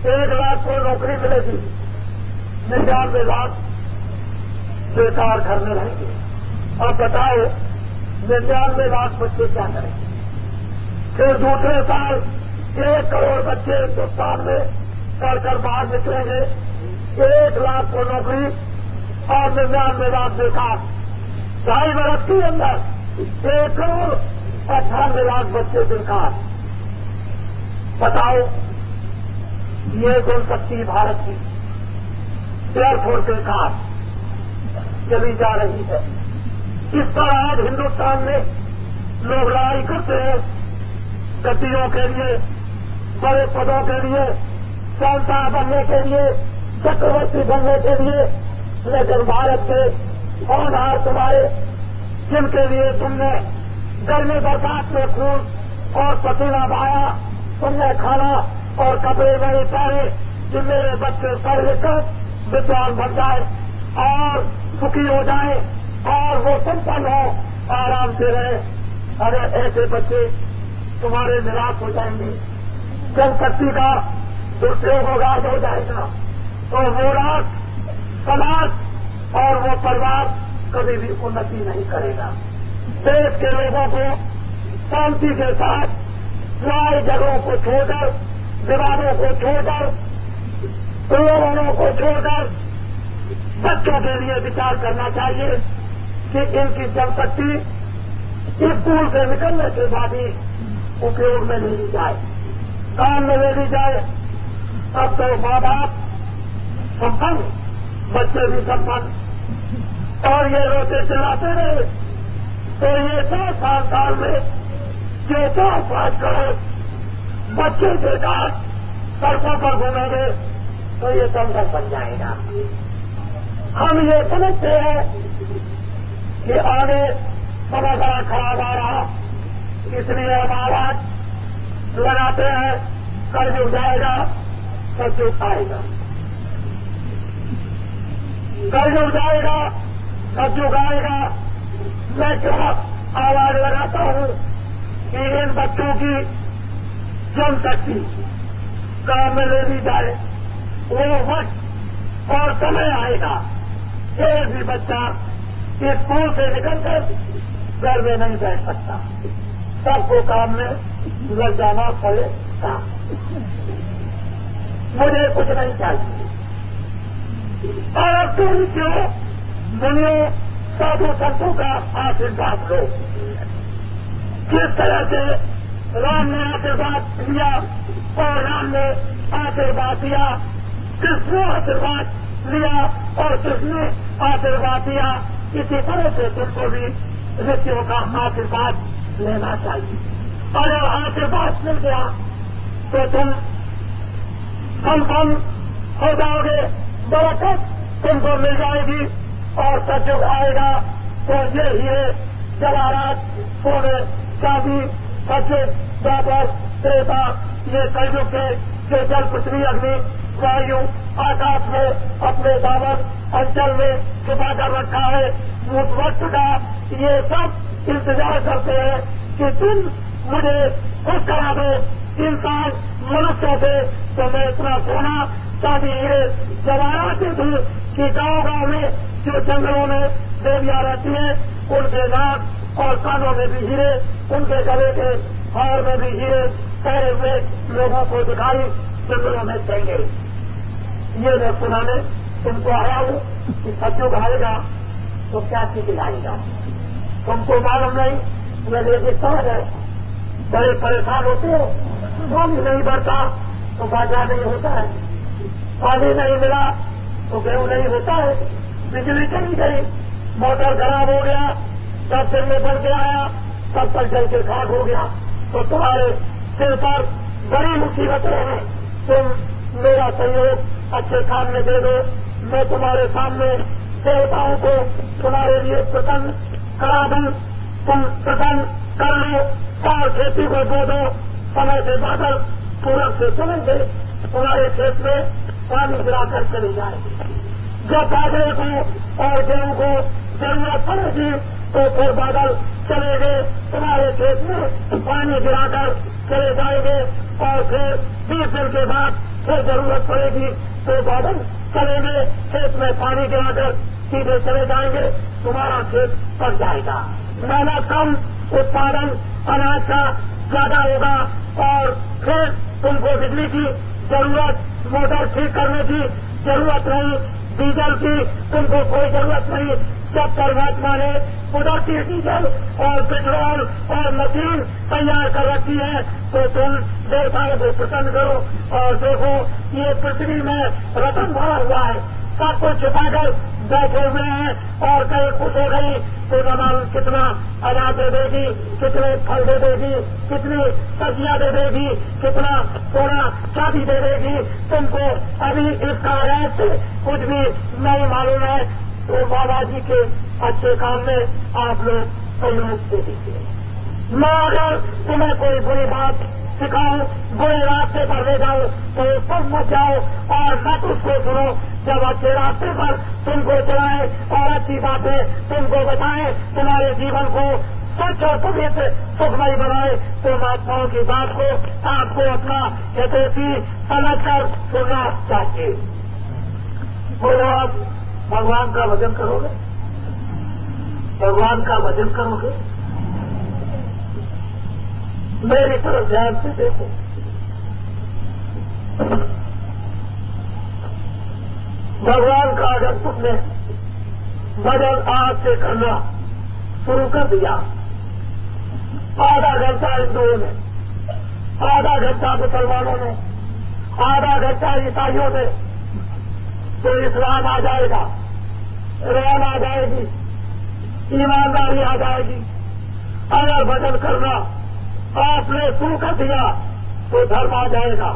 1 लाख को नौकरी मिलेगी, 99 लाख बेकार घर में रहेंगे। अब बताओ 99 लाख बच्चे क्या करेंगे? फिर दूसरे साल 1 करोड़ बच्चे हिन्दुस्तान में पढ़कर बाहर निकलेंगे, 1 लाख को नौकरी और 99 लाख बेकार। 2.5 वर्ष के अंदर 1 करोड़ 98 लाख बच्चे बेकार। बताओ, ये गुणशक्ति भारत की एयरफोर्स के साथ चली जा रही है। इस पर आज हिन्दुस्तान में लोग लड़ाई करते हैं, गद्दियों के लिए, बड़े पदों के लिए, संता बनने के लिए, चक्रवर्ती बनने के लिए। लेकिन भारत के होनहार तुम्हारे, जिनके लिए तुमने गर्मी बरसात में खून और पसीना बहाया, तुमने खाना और कपड़े नहीं पाए कि मेरे बच्चे पढ़ लिखकर विद्वान बन जाए और सुखी हो जाए और वो संपन्न हो, आराम से रहे। अरे ऐसे बच्चे तुम्हारे निराश हो जाएंगे, जनशक्ति का दुरुपयोग होगा, हो जाएगा, तो वो राष्ट्र, समाज और वो परिवार कभी भी उन्नति नहीं करेगा। देश के लोगों को शांति के साथ लड़ाई झगड़ों को छोड़कर, विवादों को छोड़कर, प्रलोभनों को छोड़कर बच्चों के लिए विचार करना चाहिए कि इनकी जनशक्ति स्कूल से निकलने के बाद ही उपयोग में ले ली जाए, काम में ले ली जाए। अब तो माँ बाप संपन्न, बच्चे भी संपन्न, और ये रोते चिल्लाते रहे तो ये 4 साल में जो 4-5 करोड़ बच्चे के साथ सड़कों पर घूमेंगे तो ये संकट बन जाएगा। हम ये समझते हैं कि आने समय बड़ा खराब आ रहा, इसलिए हम आवाज लगाते हैं, कलयुग जाएगा, सतयुग आएगा। कलयुग जाएगा, सतयुग आएगा। मैं क्यों आवाज लगाता हूं कि इन बच्चों की जनशक्ति काम में ले ली जाए। वो वक्त और समय आएगा, एक भी बच्चा स्कूल से निकलकर घर में नहीं बैठ सकता, सबको काम में लग जाना पड़ेगा। मुझे कुछ नहीं चाहिए। और तुम क्यों मुनियों साधु संतों का आशीर्वाद लो। किस तरह से राम ने आशीर्वाद लिया और राम ने आशीर्वाद दिया, कृष्ण आशीर्वाद लिया और कृष्ण आशीर्वाद दिया, इसी तरह से तुमको भी ऋषियों का आशीर्वाद लेना चाहिए। और जब आशीर्वाद मिल गया तो तुम संपन्न हो जाओगे, बरकत तुमको मिल जाएगी और सतयुग आएगा तो ये हीरे जवाहरात सोने चांदी सचेत द्वापर त्रेता ये कलयुग के जो जल पृथ्वी अग्नि वायु आकाश में अपने दामन अंचल में छुपा कर रखा है, उस वक्त का ये सब इंतजार करते हैं कि तुम मुझे खुश करा दो इंसान मनुष्यों से। तो मैं इतना सोना चांदी हीरे जवाहरात दे दूं कि गांव में जो जंगलों में देवियां रहती हैं उनके नाक और कानों में भी हीरे, उनके गले के हार में भी हीरे ठहरे हुए लोगों को दिखाई जंगलों में देंगे। ये मैं सुनाने तुमको आया हूं कि सतयुग आएगा तो क्या चीज आएगा तुमको मालूम नहीं। ये रेगिस्तान है, बड़े परेशान होते हो, पानी नहीं भरता तो बाजार नहीं होता है, पानी नहीं मिला तो गेहूं नहीं होता है, बिजली चली गई, मोटर खराब हो गया, सब सिर में बढ़ के आया, सब पर जल के खाक हो गया, तो तुम्हारे सिर पर बड़ी मुसीबतें हैं। तुम मेरा सहयोग अच्छे काम में दे दो, मैं तुम्हारे सामने देवताओं को तुम्हारे लिए प्रसन्न करा दूं, तुम प्रसन्न कर लो और खेती को दो दो, समय से बादल पूरब से चलेंगे, तुम्हारे खेत में पानी गिराकर चले जाएंगे। जब बाजरे को और गेहूं को जरूरत पड़ेगी तो फिर बादल चले गए, तुम्हारे खेत में पानी गिराकर चले जाएंगे और फिर 20 दिन के बाद फिर जरूरत पड़ेगी तो बादल चलेंगे, खेत में पानी गिराकर सीधे चले जाएंगे, तुम्हारा खेत पक जाएगा। मेहनत कम, उत्पादन अनाज का ज्यादा होगा और फिर तुमको बिजली की जरूरत, मोटर ठीक करने की जरूरत नहीं, डीजल की तुमको कोई जरूरत नहीं। जब परमात्मा ने कुदरती डीजल और पेट्रोल और मशीन तैयार कर रखी है तो तुम देवताओं को प्रसन्न करो और देखो ये पृथ्वी में रतन भरा हुआ है, सब कुछ छुपाकर बैठे हुए हैं और कहीं खुश हो गई तो न मालूम कितना अनाज दे देगी, कितने फल दे देगी, कितनी सब्जियां दे देगी, कितना सोना चांदी दे देगी। तुमको अभी इसका रहस्य कुछ भी नहीं मालूम है तो बाबा जी के अच्छे काम में आप लोग सहयोग दे दीजिए। मैं अगर तुम्हें कोई बुरी बात सिखाऊं, बुरे रास्ते पर ले जाऊं तो तुम मत जाओ और मत उसको सुनो। जब अच्छे रास्ते पर तुमको चलाए और अच्छी बातें तुमको बताए, तुम्हारे जीवन को स्वच्छ और पवित्र सुखमय बनाए तो महात्माओं की बात को आपको अपना हितैषी समझकर सुनना चाहिए। बोलो आप भगवान का भजन करोगे, भगवान का भजन करोगे, मेरी तरफ ध्यान से देखो। भगवान का अगर तुमने भजन आज से करना शुरू कर दिया, आधा घंटा हिंदुओं ने, आधा घंटा मुसलमानों ने, आधा घंटा ईसाइयों ने, तो इस्लाम आ जाएगा, रहम आ जाएगी, ईमानदारी आ जाएगी। अगर भजन करना आपने शुरू कर दिया तो धर्म आ जाएगा,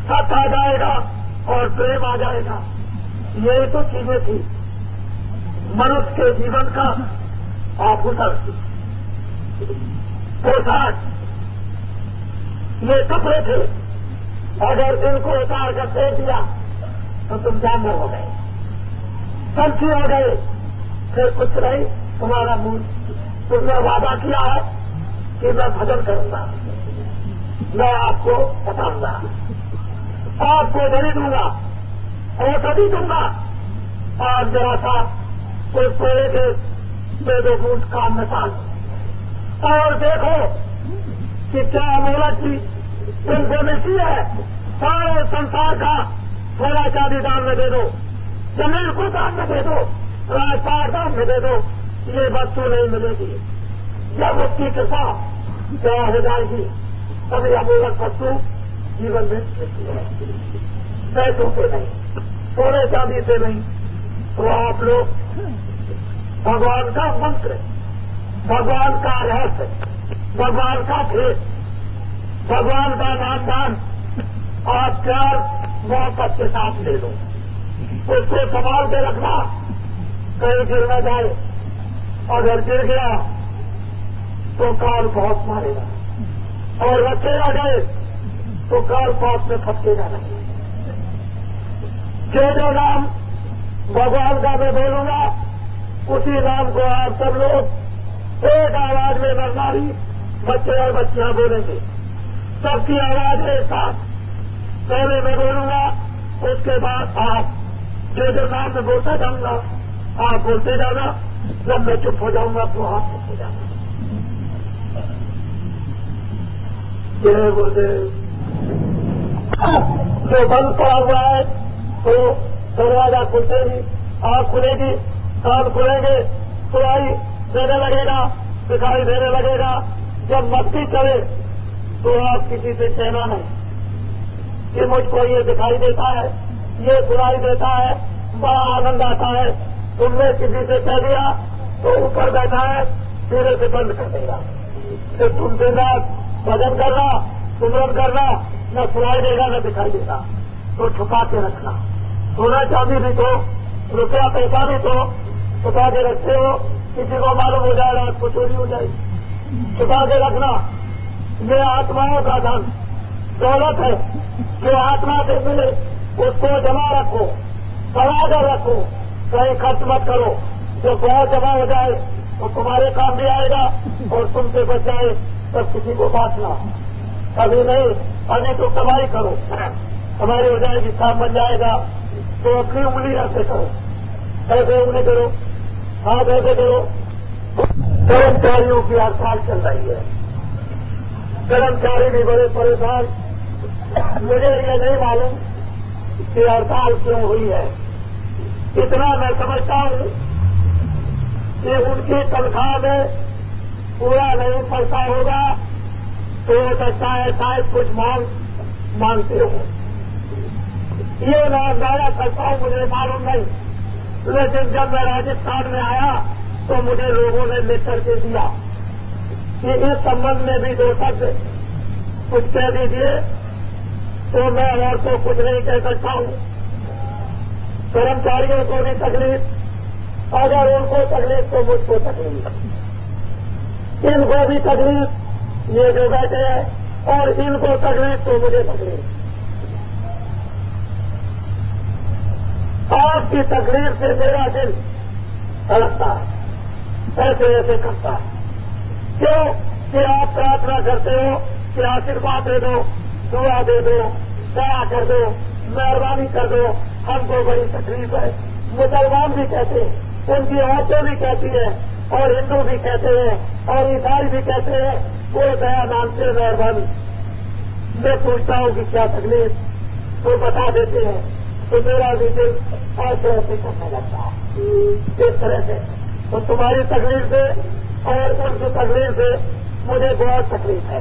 सत्य आ जाएगा और प्रेम आ जाएगा। यही तो चीजें थी मनुष्य के जीवन का आभूषण थी। पोशाक, ये कपड़े थे, अगर इनको उतार कर फेंक दिया तो तुम जानवर हो गए, पंछी हो गए, फिर कुछ नहीं। तुम्हारा मुंह, तुमने वादा किया है कि मैं भजन करूंगा, मैं आपको बताऊंगा, आपको दरी दूंगा, औषधि दूंगा, और जरा सा उस पेड़े के 2 बूंद काम में डाल, और देखो कि क्या अमोलक की तुमको मिलती है। सारे संसार का थोड़ा चांदी दान में दे दो, जमीन को दान में दे दो, राजपाट दान में दे दो, ये वस्तु नहीं मिलेगी। जब उसकी कृपा क्या हो जाएगी तभी अमूलक वस्तु जीवन में मिलती है, पैसों से नहीं, सोने चांदी से नहीं। तो आप लोग भगवान का मंत्र, भगवान का रहस्य, भगवान का भेद, भगवान का नाम दान आप 4 मोहब्बत के साथ ले लो, उसको संभाल के रखना, कहीं गिर न जाए। अगर गिर गया तो काल बहुत मारेगा, और रखेगा गए तो काल पाप में फटकेगा नहीं। जो नाम भगवान का मैं बोलूंगा उसी नाम को आप सब लोग एक आवाज में नरनारी बच्चे और बच्चियां बोलेंगे, सबकी आवाज एक साथ। पहले मैं बोलूंगा, उसके बाद आप जो नाम में बोलता जाऊंगा आप बोलते जाना, जब मैं चुप हो जाऊंगा तो आप बोलते जाना। जय गुरुदेव। जो बंद पड़ा हुआ है तो दरवाजा खुलते ही आंख खुलेगी, कान खुलेंगे, सुनाई देने लगेगा, दिखाई देने लगेगा। जब मस्ती चले तो आप किसी से कहना नहीं कि मुझको ये दिखाई देता है, ये सुनाई देता है, बड़ा आनंद आता है। तुमने किसी से कह दिया तो ऊपर बैठा है सिरे से बंद कर देगा। तो तुम दिन रात भजन करना, सुमरन करना, न सुनाई देगा न दिखाई देगा, तो छुपा के रखना। सोना चांदी भी तो, रुपया पैसा भी तो छुपा के रखते हो, किसी को मालूम हो जाएगा आपको चोरी हो जाएगी। छुपा के रखना। ये आत्माओं का धन दौलत है, जो आत्मा से मिले उसको जमा रखो, बढ़ा कर रखो, कहीं खर्च मत करो। जो बहुत जमा हो जाए तो तुम्हारे काम भी आएगा और तुमसे बच जाए तब किसी को बांटना। अभी नहीं, अभी तो कमाई करो, हमारी हो जाएगी, काम बन जाएगा। तो अपनी उंगली ऐसे करो, ऐसे उंगली करो, हाथ ऐसे करो। कर्मचारियों की हड़ताल चल रही है, कर्मचारी भी बड़े परेशान। मुझे ये नहीं मालूम कि हड़ताल क्यों हुई है। इतना मैं समझता हूं कि उनकी तनख्वाह में पूरा नहीं पड़ता होगा, तो हो सकता है शायद कुछ मांगते हो। ये मैं अंदाजा करता हूं, मुझे मालूम नहीं। लेकिन जब मैं राजस्थान में आया तो मुझे लोगों ने लिख करके दिया कि इस संबंध में भी 2 शब्द कुछ कह दीजिए, तो मैं और तो कुछ नहीं कह सकता हूं। कर्मचारियों को भी तकलीफ, अगर उनको तकलीफ तो मुझको तकलीफ, इनको भी तकलीफ ये जो बैठे हैं, और इनको तकलीफ तो मुझे तकलीफ। आपकी तकलीफ से मेरा दिल धड़कता है, ऐसे ऐसे करता है। क्यों कि आप प्रार्थना करते हो कि आशीर्वाद दे दो, दुआ दे दो, दया कर दो, मेहरबानी कर दो, हमको बड़ी तकलीफ है। मुसलमान भी कहते हैं, उनकी औरतें भी कहती है, और हिंदू भी कहते हैं, और ईसाई भी कहते हैं, वो दया मानते मेहरबानी। मैं पूछता हूं कि क्या तकलीफ, वो बता देते हैं, तो मेरा भी दिल ऐसे ऐसे करने लगता है इस तरह से। तो तुम्हारी तकलीफ से और उनकी तकलीफ से मुझे बहुत तकलीफ है।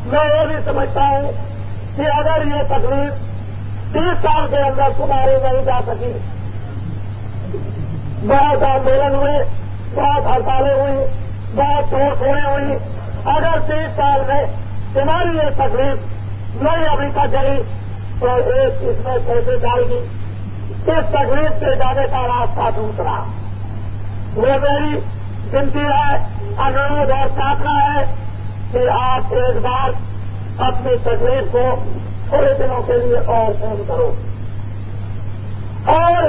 मैं ये भी समझता हूं कि अगर ये तकलीफ 30 साल के अंदर तुम्हारे नहीं जा सकी, बहुत आंदोलन हुए, बहुत हड़तालें हुई, बहुत तोड़ फोड़े हुई, अगर 30 साल में तुम्हारी ये तकलीफ नहीं अभी तक गई तो एक इसमें कैसे जाएगी। इस तकलीफ से जाने का रास्ता दूसरा, वो मेरी विनती है अनुरोध और प्रार्थना है कि आप एक बार अपनी तकलीफ को थोड़े दिनों के लिए और सहन करो, और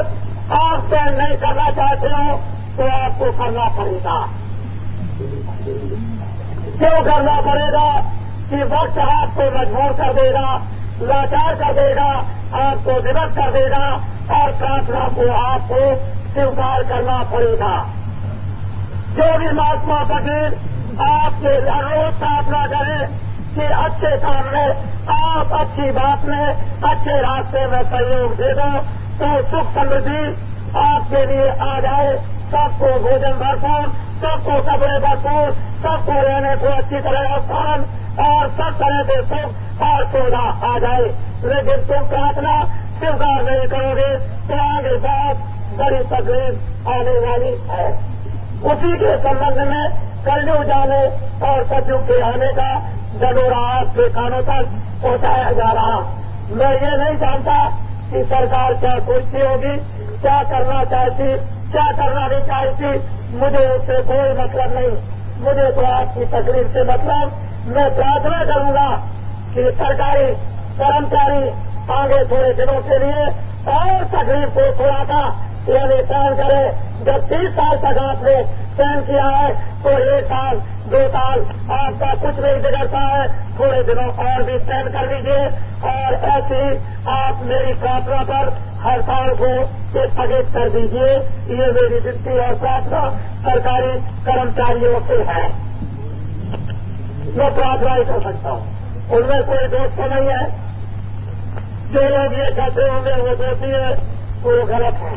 आप सहन नहीं करना चाहते हो तो आपको करना पड़ेगा। क्यों करना पड़ेगा कि वक्त आपको मजबूर कर देगा, लाचार कर देगा, आपको विवश कर देगा, और प्रार्थना को आपको स्वीकार करना पड़ेगा। जो भी महात्मा पटेल आपके अनुरोध प्रार्थना करें कि अच्छे काम में, आप अच्छी बात में, अच्छे रास्ते में सहयोग दे दो, तो सुख समृद्धि आपके लिए आ जाए। सबको भोजन भरपूर, सबको कपड़े भरपूर, सबको रहने को अच्छी तरह स्थान और सब तरह के सुख और सुविधा आ जाए। लेकिन तुम प्रार्थना स्वीकार नहीं करोगे तो आगे बहुत बड़ी तकलीफ आने वाली है। उसी के संबंध में कलयुग जाने और सतयुग के आने का जलोरा आपके कानों तक पहुंचाया जा रहा। मैं ये नहीं जानता कि सरकार क्या सोचती होगी, क्या करना चाहती, क्या करना नहीं चाहती। मुझे उससे कोई मतलब नहीं, मुझे तो आपकी तकलीफ से मतलब। मैं प्रार्थना करूंगा कि सरकारी कर्मचारी आगे थोड़े दिनों के लिए और तकलीफ को थोड़ा सा यानी सहन करें। जब 30 साल तक आपने सहन किया है तो 1 साल 2 साल आपका कुछ नहीं बिगड़ता है, थोड़े दिनों और भी सहन कर लीजिए। और ऐसी आप मेरी प्रार्थना पर हड़ताल को स्थगित कर दीजिए। ये मेरी विनती और प्रार्थना सरकारी कर्मचारियों से है। मैं प्रार्थना ही कर सकता हूँ, उनमें कोई दोष तो नहीं है। जो लोग ये कहते होंगे वो दोषी है, वो गलत है।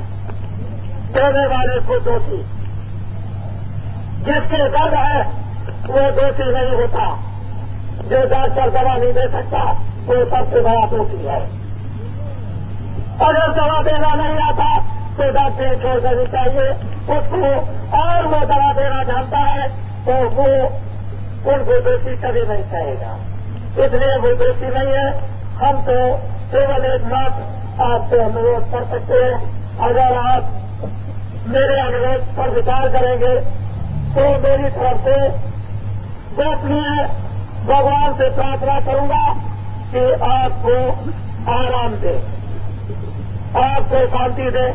कहने वाले को दोषी, जिसके दर्द है वो दोषी नहीं होता। जो डॉक्टर दवा नहीं दे सकता वो सबसे बड़ा दोषी है। अगर दवा देना नहीं आता तो डॉक्टर छोड़ देनी चाहिए उसको, और वो दवा देना जानता है तो वो उनको दोषी कभी नहीं कहेगा। इसलिए वो दोषी नहीं है। हम तो केवल एक बात आपसे अनुरोध कर सकते हैं, अगर आप मेरे अनुरोध पर विचार करेंगे तो मेरी तरफ से गोपनीय भगवान से प्रार्थना करूंगा कि आपको आराम दे, आपको शांति दे।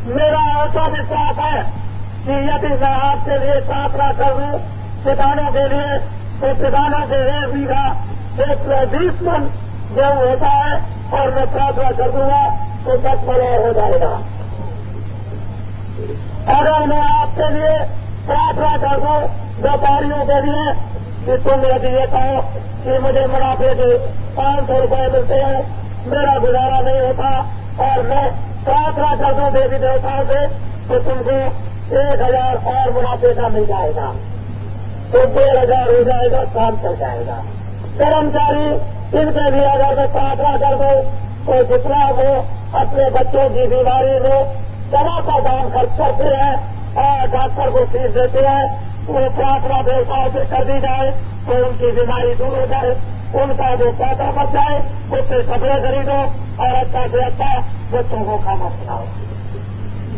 मेरा ऐसा विश्वास है कि यदि मैं आपके लिए प्रार्थना करूं किसानों के लिए, तो किसानों के 1 बीघा 120 मन गेहूं होता है, और मैं प्रार्थना कर दूंगा तो 10 मन हो जाएगा। अगर मैं आपके लिए प्रार्थना कर दूं व्यापारियों के लिए कि तुम यदि ये कहो कि मुझे मुनाफे के 500 रुपये मिलते हैं, मेरा गुजारा नहीं होता, और मैं प्रार्थना कर दूं देवी देवताओं से तो तुमको 1000 और मुनाफे का मिल जाएगा, तो 2000 हो जाएगा, काम चल जाएगा। कर्मचारी इनके लिए अगर मैं प्रार्थना कर दूं तो जितना वो अपने बच्चों की बीमारी में दवा का दाम खर्च करते हैं और डॉक्टर को फीस देते हैं, वो प्रार्थना देवताओं से कर दी जाए तो उनकी बीमारी दूर हो जाए, उनका जो पैसा बच जाए उससे कपड़े खरीदो और अच्छा से अच्छा बच्चों को खाना खिलाओ।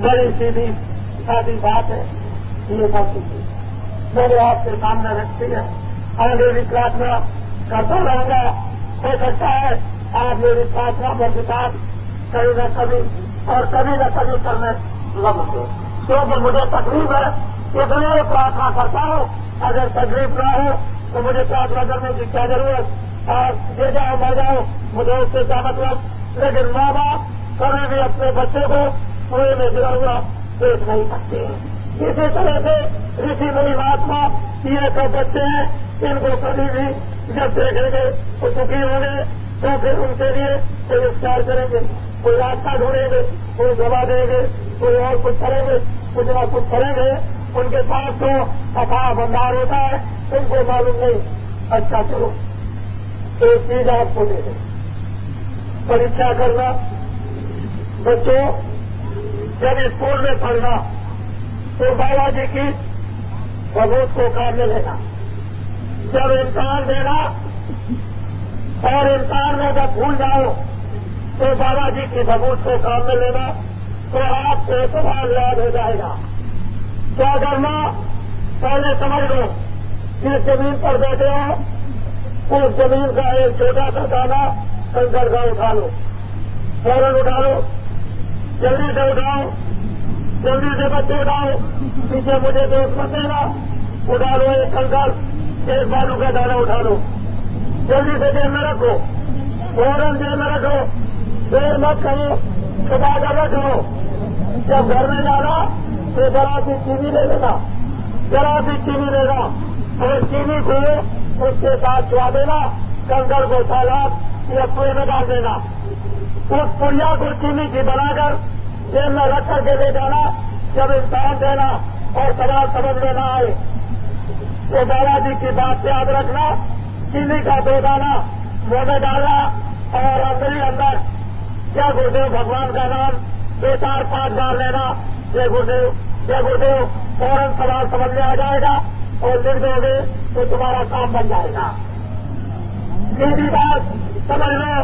बड़ी सीधी सादी बात है, ये सब मैंने आपके सामने रखती है। आगे भी प्रार्थना करता रहूंगा। हो सकता है आप मेरी प्रार्थना पर विचार कभी न कभी और कभी न कभी करने लगोगे, क्योंकि मुझे तकलीफ है इसलिए प्रार्थना करता हूँ। अगर तकलीफ न हो तो मुझे प्रार्थना करने की क्या जरूरत, और ये जाओ मर जाओ मुझे उससे क्या मतलब। लेकिन माँ बाप कभी भी अपने बच्चे को कुएं में गिरा हुआ देख नहीं सकते। इसी तरह से ऋषि मुनि महात्मा ये सब बच्चे हैं, इनको कभी भी जब देखेंगे तो दुखी होंगे तो फिर उनके लिए कोई उपचार करेंगे, कोई रास्ता ढूंढेंगे, कोई दवा देंगे, कोई और कुछ करेंगे, कुछ न कुछ करेंगे। उनके पास तो अथाह भंडार होता है, उनको मालूम नहीं। अच्छा चलो एक चीज आपको दे दें, परीक्षा करना। बच्चों जब स्कूल में पढ़ना तो बाबा जी की सबूत को काम में लेना। जब इम्तिहान देना और इम्तिहान में जब भूल जाओ तो बाबा जी की सबूत को काम में लेना, तो आपको सवाल याद हो जाएगा। क्या करना पहले समझ लो कि जमीन पर बैठे हो, उस जमीन का एक छोटा सा दाना कंकड़ का उठा लो, फौरन उठा लो, जल्दी से उठाओ, जल्दी से बच्चे उठाओ, पीछे मुझे दोस्त मत देना, उठा लो एक कंकड़, एक बालू का दाना उठा लो, जल्दी से जेब में रखो, फौरन जेब में रखो, देर मत करो, छुपा कर रखो। जब घर में जाना तो जरा सी चीनी ले लेना, जरा सी चीनी लेना, और चीनी को उसके साथ छुआ देना, कंकड़ को तालाब या कुएं में डाल देना, उस पुड़िया को चीनी की बनाकर जेब में रख करके ले जाना। जब इंसान देना और सवाल समझ लेना आए तो बालाजी की बात याद रखना, चीनी का 2 दाना मुंह में डालना और अंदर जय गुरुदेव भगवान का नाम 2, 4, 5 बार लेना, जय गुरुदेव जय गुरुदेव, फौरन सवाल समझ में आ जाएगा और लिख दोगे तो तुम्हारा काम बन जाएगा। तीसरी बात समझ लो,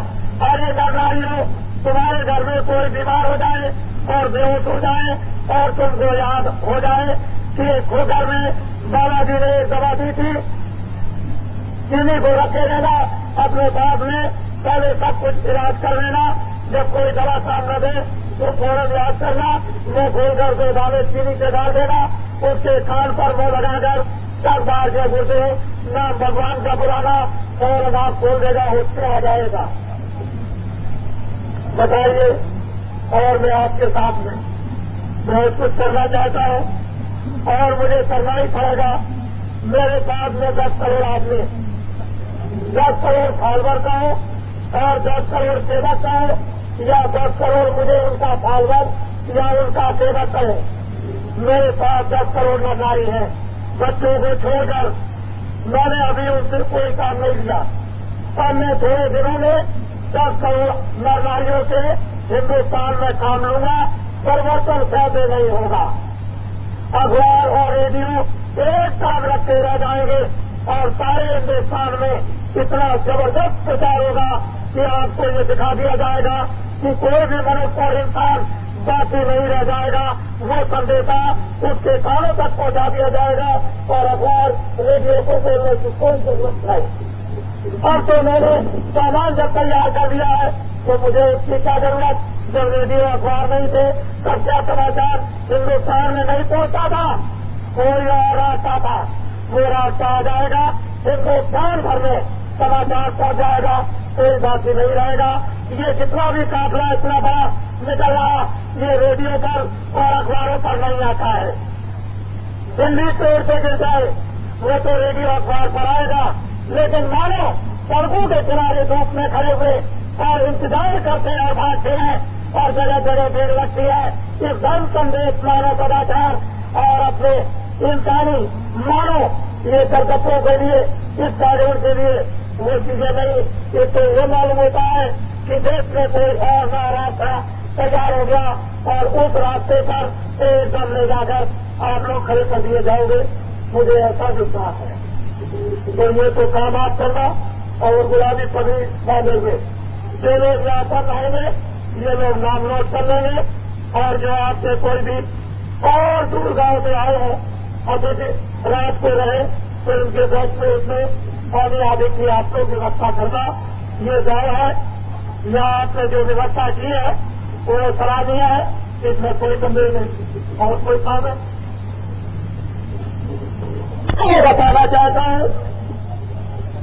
आगे जानकारी हो, तुम्हारे घर में कोई बीमार हो जाए और बेहोश हो जाए और तुमको याद हो जाए कि खोकर में बालाजी ने एक दवा दी थी, चीनी को रखे रहना अपने साथ में, पहले सब कुछ इलाज कर लेना, जब कोई दवा काम न दे तो फौरन याद करना, मुंह खोलकर 2 दाने चीनी के डाल देना, उसके कान पर मुंह लगाकर 10 बार जय गुरुदेव नाम भगवान का बुलाना, फौरन आप खोल देगा, उससे आ जाएगा। बताइए, और मैं आपके साथ में बहुत कुछ करना चाहता हूं और मुझे करना ही पड़ेगा। मेरे साथ में 10 करोड़ आदमी, 10 करोड़ फॉलोवर का हो और 10 करोड़ सेवक का हो, या 10 करोड़ मुझे उनका फॉलोवर या उनका सेवक है। मेरे पास 10 करोड़ नारी है। बच्चों को छोड़कर मैंने अभी उनसे कोई काम नहीं किया, और मैं थोड़े दिनों में 10 करोड़ नारियों से हिन्दुस्तान में काम लूंगा, परिवर्तन सहजे नहीं होगा। अखबार और रेडियो एक काम रखते रह जाएंगे और सारे हिन्दुस्तान में इतना जबरदस्त प्रचार होगा कि आपको ये दिखा दिया जाएगा कि कोई भी मनुष्य और इंसान बाकी नहीं रह जाएगा। वो संदेशा उसके कानों तक पहुंचा दिया जाएगा और अखबार रेडियो को बोलने की कोई जरूरत नहीं। अब तो मैंने सामान जब तैयार कर दिया है तो मुझे उसकी क्या जरूरत। जब रेडियो अखबार नहीं थे तब क्या समाचार हिन्दुस्तान में नहीं पहुंचा था, कोई और रास्ता था, वो रास्ता आ जाएगा, हिन्दुस्तान भर में समाचार पहुंच जाएगा, कोई बाकी नहीं रहेगा। ये जितना भी काफिला इतना बड़ा निकल रहा, ये रेडियो पर और अखबारों पर नहीं आता है। दिल्ली पेड़ से गिर जाए वो तो रेडियो अखबार पर आएगा, लेकिन मानो सड़कों के किनारे धूप में खड़े हुए और इंतजार करते हैं और भागते हैं और जगह जगह भीड़ लगती है। इस धर्म संदेश, मानव कदाचार और अपने इंसानी मानो ये करतब्यों के लिए, इस कानून के लिए वो चीजें नहीं। इससे ये मालूम होता है कि देश में कोई और नया रास्ता तैयार हो गया और उस रास्ते पर एकदम ले जाकर आप लोग खड़े कर दिए जाओगे, मुझे ऐसा विश्वास है। तो ये तो काम आप करना और गुलाबी पगड़ी बांधेंगे, जो लोग यहाँ पर रहेंगे ये लोग नाम नोट कर लेंगे, और जो आपसे कोई भी और दूर गांव से आए हो और रात को रहे तो उनके बस में उसमें पानी आदि की आप लोग व्यवस्था करना। ये गांव है, यहाँ आपने जो व्यवस्था की है वो सराहनीय है, इसमें कोई गंभीर नहीं। और कोई काम है ये बताना चाहता हूं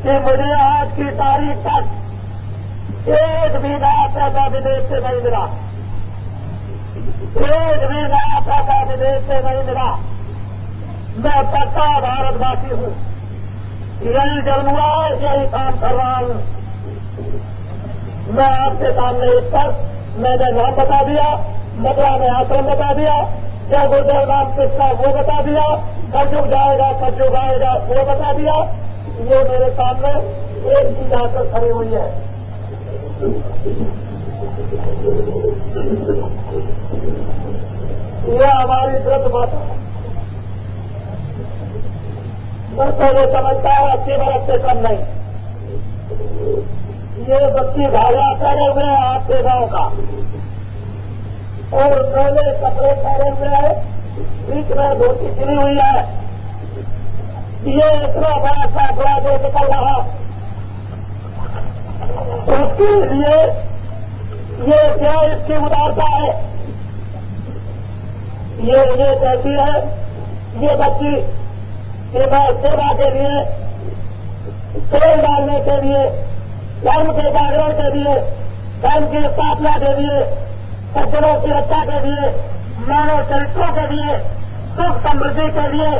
कि मुझे आज की तारीख तक एक भी नया पैसा विदेश से नहीं मिला, एक भी नया पैसा विदेश से नहीं मिला। मैं पक्का भारतवासी हूं, यही जन्म हुआ है, यही काम कर रहा हूं। मैं आपके सामने इस पर मैंने नाम बता दिया, मथुरा में आश्रम बता दिया, जय गुरुदेव नाम किसका वो बता दिया, कलयुग जाएगा कलयुग आएगा वो बता दिया। ये मेरे सामने एक चीज आकर खड़ी हुई है। यह हमारी व्रत माता है। मैं तो ये समझता है 80 बरस से कम नहीं। ये बच्ची भागा पहने हुए हैं आपके गांव का और पहले कपड़े पहने हुए हैं, बीच में धोती गिरी हुई है ये इतना बड़ा फैसला जो निकल रहा, उसके लिए ये क्या इसकी उदारता है। ये कहती है, ये बच्ची कि मैं सेवा के लिए, तेल डालने के लिए, धर्म के जागरण के लिए, धर्म की स्थापना के लिए, सज्जनों की रक्षा के लिए, मानव चरित्रों के लिए, सुख समृद्धि के लिए,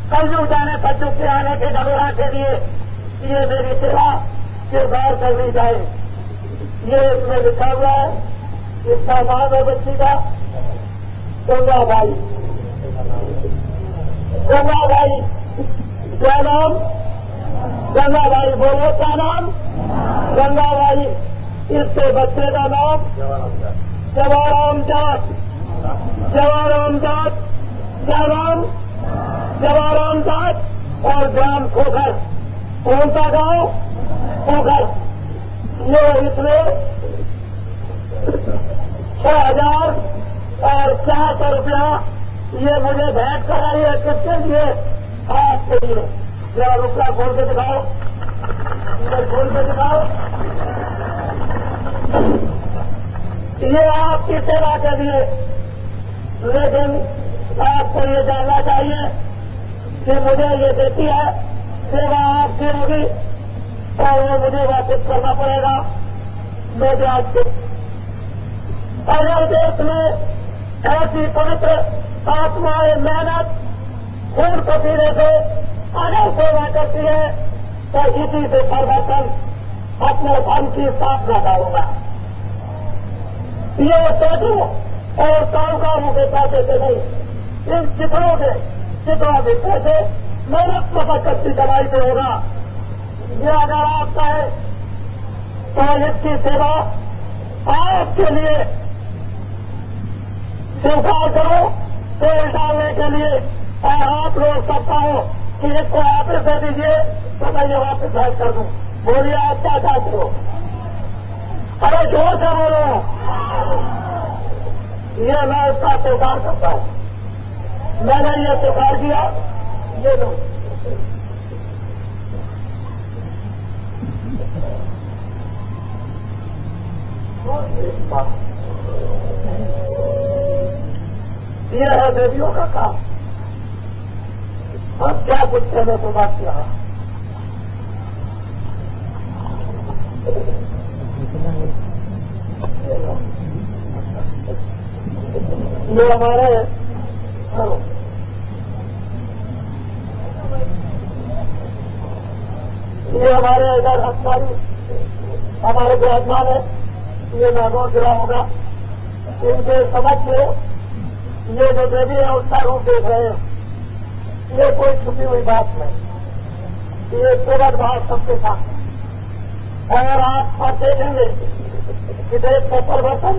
कलयुग जाने सतयुग के आने के डबोरा के लिए ये मेरी सेवा किरदार करनी चाहिए। ये इसमें लिखा हुआ है। इसका नाम है बच्ची का गंगाबाई। गंगाबाई क्या नाम? गंगाबाई। बोलो क्या नाम? गंगाबाई। इसके बच्चे का नाम जवाराम दास। जवाराम दास क्या नाम? जवाराम दास और ग्राम खोखर। कौन सा गांव? खोखर। ये इसमें 6,000 और 400 रुपया ये मुझे भेंट कराई है। किसके लिए? आपके लिए। जरा रुपया खोल के दिखाओ, इधर खोल के दिखाओ। ये आपकी सेवा के लिए। लेकिन आपको ये जानना चाहिए कि मुझे ये देती है, सेवा आपकी होगी और वो मुझे वापस करना पड़ेगा मैं ब्याज से। अगर देश में ऐसी पवित्र आत्माएं मेहनत खून पसीने से अगर सेवा करती है तो इसी से सर्वप्रथम अपने धर्म की स्थापना करूंगा। ये सोचो और साहूकारों के पैसे से नहीं, इन चित्रों के भी पैसे मेहनत मशक्कत की कमाई से होगा। ये अगर आप कहें तो इसकी सेवा आपके लिए स्वीकार करो तेल डालने के लिए, और आप लोग सकता हो कि इसको वापस दे दीजिए तो मैं ये वापस भेज कर दूं। बोलिए आप क्या चाहते हो? अरे जोर से बोलो। ये मैं इसका स्वीकार करता हूं। मैंने ये स्वीकार किया। ये लो। ये है देवियों का काम। अब क्या कुछ कहने को बात किया। ये हमारे इधर अस्पताल हमारे जो आत्मान है, ये नागौर जिला होगा, इनके समझ में ये जो देवी है उसका रूप देख रहे हैं। ये कोई छुपी हुई बात नहीं, ये प्रगट भाव सबके साथ। और आप अब देखेंगे कि देश का परिवर्तन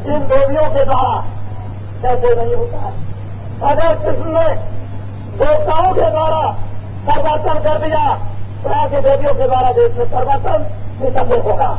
इन देवियों के द्वारा कैसे नहीं होता है। अगर कृष्ण ने देवताओं के द्वारा परिवर्तन कर दिया तो आगे देवियों के द्वारा देश में परिवर्तन निसंदेह होगा।